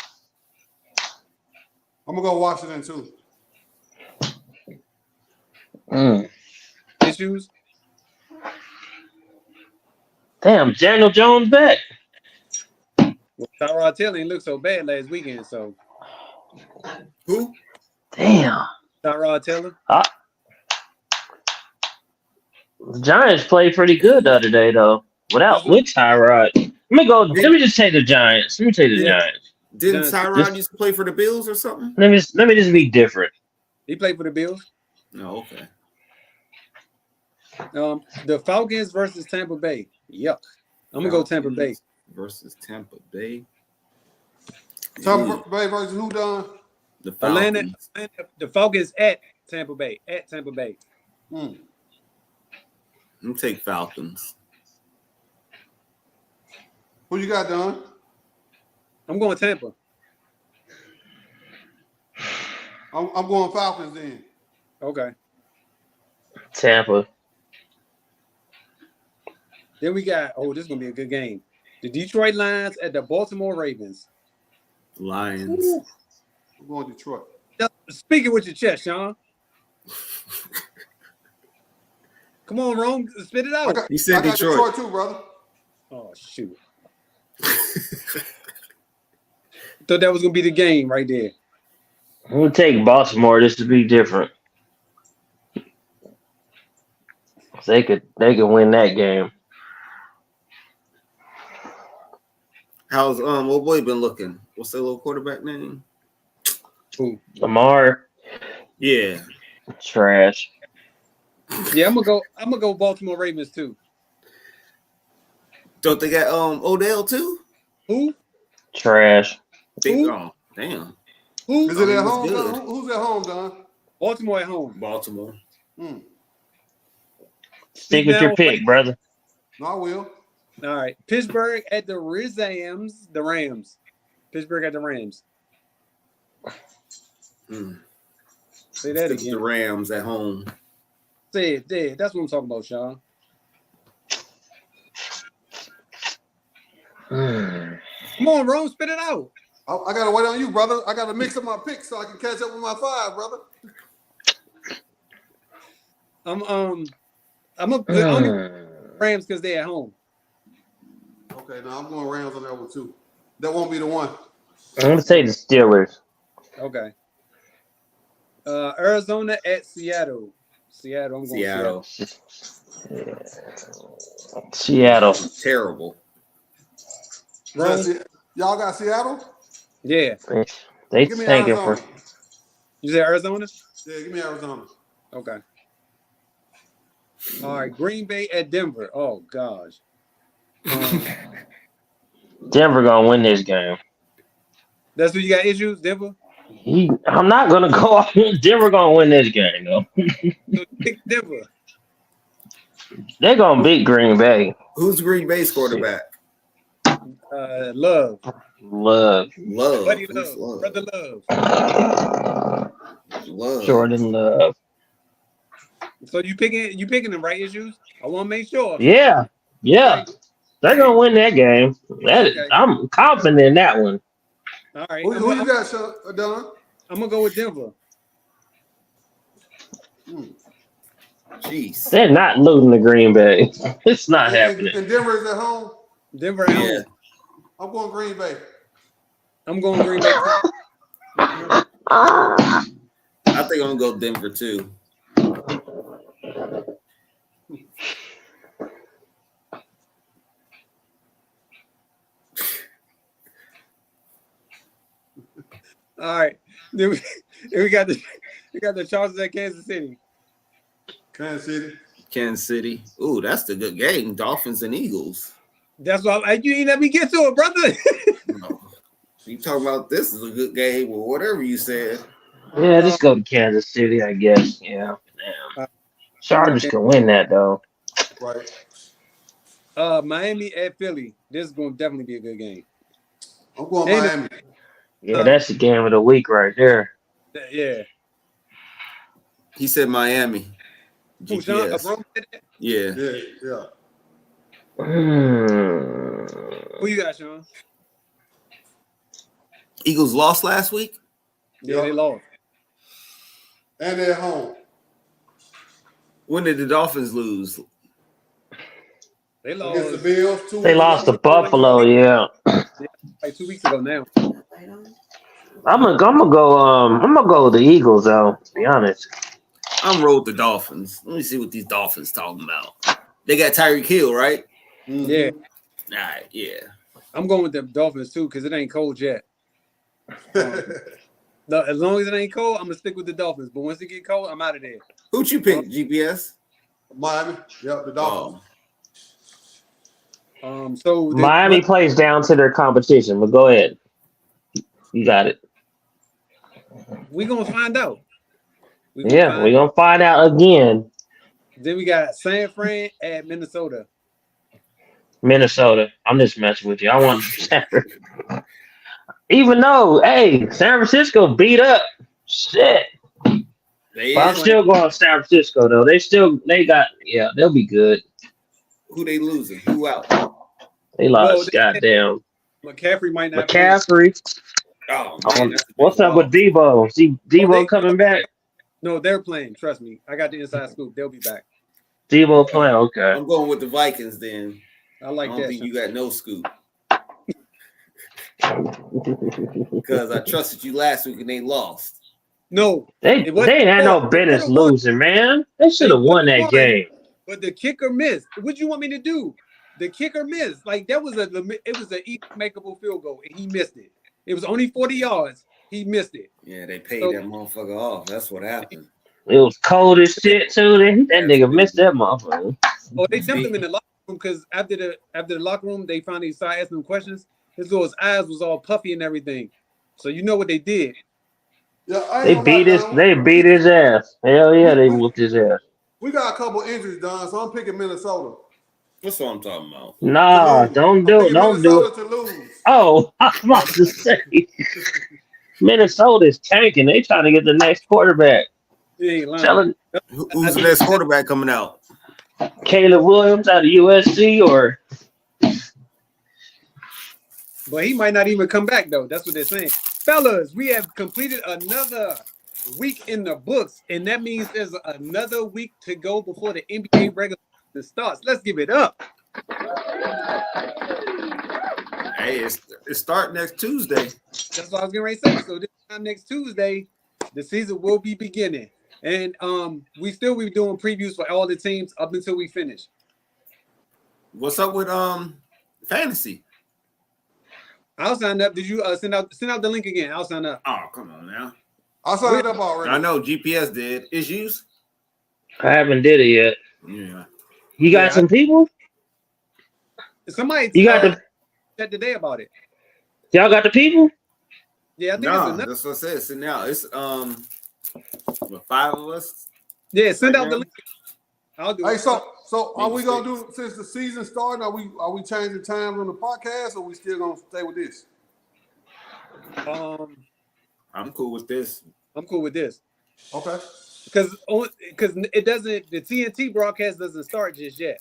Speaker 5: I'm gonna go Washington too.
Speaker 1: Issues.
Speaker 2: Damn, Daniel Jones back.
Speaker 1: Well, Tyrod Taylor didn't look so bad last weekend. So
Speaker 3: Who?
Speaker 2: Damn.
Speaker 1: Tyrod Taylor.
Speaker 2: The Giants played pretty good the other day though. With Tyrod. Let me just take the Giants. Let me take the
Speaker 1: Yeah.
Speaker 2: Giants.
Speaker 3: Didn't
Speaker 1: Just-
Speaker 3: Tyrod used to play for the Bills or something?
Speaker 2: Let me just be different.
Speaker 1: He played for the Bills.
Speaker 3: No, okay.
Speaker 1: The Falcons versus Tampa Bay. Yuck. I'm gonna go Tampa Bay.
Speaker 3: Versus Tampa Bay.
Speaker 5: Tampa Bay versus who, Don?
Speaker 3: The
Speaker 1: Atlanta,
Speaker 3: Falcons.
Speaker 1: the Falcons at Tampa Bay. At Tampa Bay.
Speaker 3: I'm gonna take Falcons.
Speaker 5: Who you got, Don?
Speaker 1: I'm going Tampa.
Speaker 5: I'm going Falcons then.
Speaker 1: Okay.
Speaker 2: Tampa.
Speaker 1: Then we got, this is going to be a good game. The Detroit Lions at the Baltimore Ravens.
Speaker 3: Lions.
Speaker 5: I'm going Detroit.
Speaker 1: Speak it with your chest, Sean. Come on, Rome. Spit it out.
Speaker 3: He said
Speaker 5: I got
Speaker 3: Detroit.
Speaker 5: Detroit too, brother.
Speaker 1: Oh, shoot. Thought that was going to be the game right there.
Speaker 2: I'm gonna take Baltimore just to be different. They could win that game.
Speaker 3: How's old boy been looking? What's that little quarterback name?
Speaker 2: Lamar,
Speaker 3: Yeah.
Speaker 2: trash.
Speaker 1: Yeah, I'm gonna go Baltimore Ravens too.
Speaker 3: Don't they got Odell too?
Speaker 1: Who?
Speaker 2: Trash.
Speaker 3: Big,
Speaker 1: Who?
Speaker 3: oh, damn.
Speaker 1: Who?
Speaker 5: Is it
Speaker 3: he
Speaker 5: at
Speaker 3: was
Speaker 5: home?
Speaker 3: good.
Speaker 5: Who's at home, Don?
Speaker 1: Baltimore at home.
Speaker 3: Baltimore.
Speaker 2: Stick with your pick, brother.
Speaker 5: No, I will.
Speaker 1: All right. Pittsburgh at the Rams. The Rams. Pittsburgh at the Rams. Say that
Speaker 3: Stick with the
Speaker 1: again.
Speaker 3: Rams at home.
Speaker 1: Say it there. That's what I'm talking about, Sean. Come on, Rome, spit it out.
Speaker 5: I gotta wait on you, brother. I gotta mix up my picks so I can catch up with my 5, brother.
Speaker 1: I'm only Rams because they're at home.
Speaker 5: Okay, now I'm going Rams on that one too. That won't be the one.
Speaker 2: I'm gonna take the Steelers.
Speaker 1: Okay. Arizona at Seattle. Seattle. I'm going Seattle.
Speaker 2: Seattle.
Speaker 3: Terrible.
Speaker 1: Rome?
Speaker 5: Y'all got Seattle?
Speaker 1: Yeah.
Speaker 2: They
Speaker 5: Give me
Speaker 2: tanking
Speaker 5: Arizona.
Speaker 2: for.
Speaker 1: You said Arizona?
Speaker 5: Yeah, give me Arizona.
Speaker 1: Okay. All right. Green Bay at Denver. Oh gosh.
Speaker 2: Denver gonna win this game.
Speaker 1: That's where you got issues, Denver.
Speaker 2: I'm not gonna go. Denver gonna win this game though.
Speaker 1: So pick Denver.
Speaker 2: They're gonna beat Green Bay.
Speaker 3: Who's Green Bay's quarterback?
Speaker 1: Love.
Speaker 3: Love.
Speaker 1: Buddy
Speaker 3: Who's
Speaker 1: Love. Brother Love.
Speaker 3: Love.
Speaker 2: Jordan Love.
Speaker 1: So you picking them right issues? I want to make sure.
Speaker 2: Yeah. They're gonna win that game. I'm confident in that one.
Speaker 1: All right.
Speaker 5: Who you got, Don?
Speaker 1: I'm gonna go with Denver.
Speaker 3: Jeez.
Speaker 2: They're not losing to Green Bay. It's not happening.
Speaker 5: And Denver is at home.
Speaker 1: Denver at
Speaker 3: Yeah.
Speaker 1: home.
Speaker 5: I'm going Green Bay.
Speaker 1: I'm going Green Bay.
Speaker 3: I think I'm gonna go Denver too.
Speaker 1: All right. Then we got the Chargers at Kansas City.
Speaker 5: Kansas City.
Speaker 3: Kansas City. Ooh, that's the good game. Dolphins and Eagles.
Speaker 1: That's why you ain't let me get to it, brother.
Speaker 3: No. You talking about this is a good game or whatever you said.
Speaker 2: Yeah, just go to Kansas City, I guess. Yeah. Damn. Chargers can win that though.
Speaker 5: Right.
Speaker 1: Miami at Philly. This is gonna definitely be a good game.
Speaker 5: I'm going
Speaker 1: And-
Speaker 5: Miami.
Speaker 2: Yeah, that's the game of the week right there.
Speaker 1: Yeah.
Speaker 3: He said Miami.
Speaker 1: Who, Sean?
Speaker 3: GPS.
Speaker 1: Rome said that?
Speaker 3: Yeah.
Speaker 5: Yeah.
Speaker 1: Who you got, Sean?
Speaker 3: Eagles lost last week.
Speaker 1: Yeah,
Speaker 5: Yeah.
Speaker 1: they lost.
Speaker 5: And they're at home.
Speaker 3: When did the Dolphins lose?
Speaker 1: They lost
Speaker 5: Against the Bills.
Speaker 2: They lost to Buffalo, yeah.
Speaker 1: like 2 weeks ago now.
Speaker 2: I'm gonna go with the Eagles though, to be honest.
Speaker 3: I'm rolled the Dolphins. Let me see what these Dolphins talking about. They got Tyreek Hill, right?
Speaker 5: Mhm.
Speaker 1: Yeah.
Speaker 3: All right, yeah.
Speaker 1: I'm going with the Dolphins too because it ain't cold yet. As long as it ain't cold, I'm gonna stick with the Dolphins. But once it get cold, I'm out of there.
Speaker 3: Who'd you pick, GPS?
Speaker 5: Miami. Yep, the Dolphins.
Speaker 1: So
Speaker 2: Miami plays down to their competition, but go ahead. You got it.
Speaker 1: we gonna find out. We're
Speaker 2: gonna find out again.
Speaker 1: Then we got San Fran at Minnesota.
Speaker 2: Minnesota. I'm just messing with you. I want even though, hey, San Francisco beat up. Shit.
Speaker 3: They
Speaker 2: But I'm still going to San Francisco though. They'll be good.
Speaker 3: Who they losing? Who out?
Speaker 2: They lost goddamn
Speaker 1: McCaffrey might not. play.
Speaker 2: McCaffrey.
Speaker 3: Oh, man, that's a
Speaker 2: What's
Speaker 3: big
Speaker 2: up with
Speaker 3: loss.
Speaker 2: Debo? See Debo
Speaker 1: they-
Speaker 2: coming back?
Speaker 1: No, they're playing. Trust me. I got the inside scoop. They'll be back.
Speaker 2: Debo playing, okay.
Speaker 3: I'm going with the Vikings then.
Speaker 1: I like
Speaker 3: I don't
Speaker 1: that.
Speaker 3: think you got no scoop because I trusted you last week and they lost.
Speaker 1: No,
Speaker 2: They
Speaker 1: It wasn't-
Speaker 2: ain't had no
Speaker 1: they
Speaker 2: business
Speaker 1: could've won.
Speaker 2: losing, man. They should have
Speaker 1: They
Speaker 2: won
Speaker 1: could've
Speaker 2: that
Speaker 1: won.
Speaker 2: game.
Speaker 1: but the kicker missed. What you want me to do? The kicker missed. Like it was an easy makeable field goal, and he missed it. It was only 40 yards. He missed it.
Speaker 3: Yeah, they paid
Speaker 1: So-
Speaker 3: that motherfucker off. That's what happened.
Speaker 2: It was cold as shit too. That nigga missed that motherfucker.
Speaker 1: Oh, they dumped him in the locker room because after the locker room, they finally started asking him questions. His eyes was all puffy and everything. So you know what they did?
Speaker 5: Yeah, I ain't
Speaker 2: They
Speaker 5: gonna
Speaker 2: beat
Speaker 5: lie,
Speaker 2: his.
Speaker 5: Don.
Speaker 2: They beat his ass. Hell yeah, they whooped his ass.
Speaker 5: We got a couple injuries, Don, so I'm picking Minnesota.
Speaker 3: That's what I'm talking about.
Speaker 2: Nah, don't do it. Don't do it.
Speaker 5: Minnesota to lose.
Speaker 2: Oh, I was about to say, Minnesota's tanking. They trying to get the next quarterback.
Speaker 1: He ain't lying.
Speaker 2: Telling
Speaker 3: Who's the next quarterback coming out?
Speaker 2: Caleb Williams out of USC or
Speaker 1: But he might not even come back though. That's what they're saying. Fellas, we have completed another week in the books, and that means there's another week to go before the NBA regular season starts. Let's give it up.
Speaker 3: Hey, it start next Tuesday.
Speaker 1: That's what I was getting ready to say. So this time next Tuesday, the season will be beginning. And we still be doing previews for all the teams up until we finish.
Speaker 3: What's up with fantasy?
Speaker 1: I'll sign up. Did you send out the link again? I'll sign up.
Speaker 3: Oh, come on now.
Speaker 5: I signed up already.
Speaker 3: I know GPS did. Issues?
Speaker 2: I haven't did it yet.
Speaker 3: Yeah.
Speaker 2: You got
Speaker 1: Yeah,
Speaker 2: some people?
Speaker 1: Somebody
Speaker 2: You got the
Speaker 1: said today about it.
Speaker 2: y'all got the people?
Speaker 1: Yeah, I think
Speaker 3: No,
Speaker 1: it's enough.
Speaker 3: that's what I said. So now it's what, 5 of us.
Speaker 1: Yeah, send out
Speaker 3: Right
Speaker 1: the
Speaker 3: now?
Speaker 1: link. I'll do
Speaker 5: Hey,
Speaker 1: it.
Speaker 5: so are we gonna
Speaker 3: Maybe
Speaker 5: do since the season starting? Are we changing times on the podcast, or we still gonna stay with this?
Speaker 3: I'm cool with this.
Speaker 1: I'm cool with this
Speaker 5: Okay.
Speaker 1: because it doesn't. The TNT broadcast doesn't start just yet.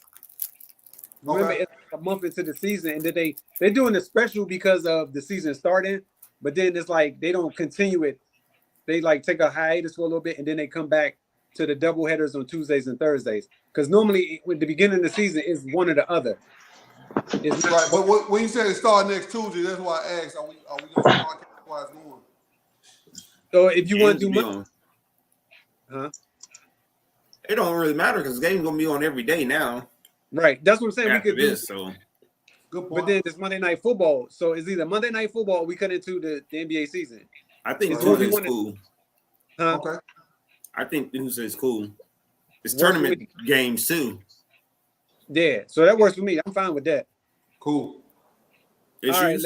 Speaker 1: Remember,
Speaker 5: Okay.
Speaker 1: it's a month into the season, and then they're doing a special because of the season starting. But then it's like they don't continue it. They like take a hiatus for a little bit, and then they come back to the double headers on Tuesdays and Thursdays. Because normally, with the beginning of the season, is one or the other. It's not
Speaker 5: Right, but when you said it start next Tuesday, that's why I asked. Are we gonna start why it's going?
Speaker 1: so. If you want to
Speaker 3: Games
Speaker 1: do
Speaker 3: be
Speaker 1: Monday,
Speaker 3: on. It don't really matter because the game's gonna be on every day now.
Speaker 1: right? That's what I'm saying. We
Speaker 3: After
Speaker 1: could do.
Speaker 3: this, so
Speaker 5: Good point.
Speaker 1: But then it's Monday Night Football, so it's either Monday Night Football or we cut into the NBA season.
Speaker 3: I think
Speaker 5: Right.
Speaker 3: Tuesday's
Speaker 1: What we
Speaker 3: cool.
Speaker 1: Huh?
Speaker 5: Okay.
Speaker 3: I think Tuesday's cool. It's
Speaker 1: Works for
Speaker 3: tournament
Speaker 1: me.
Speaker 3: games too.
Speaker 1: Yeah, so that works for me. I'm fine with that.
Speaker 5: Cool.
Speaker 3: Issues?
Speaker 1: All right,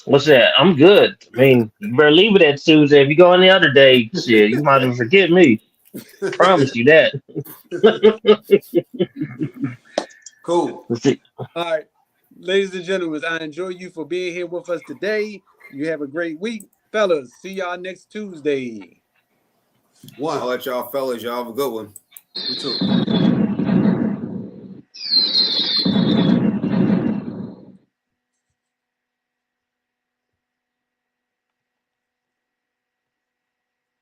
Speaker 2: What's that? I'm good. I mean, you better leave it at Tuesday. If you go any other day, shit, you might as well forget me. Promise you that.
Speaker 5: Cool.
Speaker 2: Let's see.
Speaker 1: all right, ladies and gentlemen, I enjoy you for being here with us today. You have a great week, fellas. See y'all next Tuesday.
Speaker 3: I'll let y'all fellas, y'all have a good one.
Speaker 5: You too.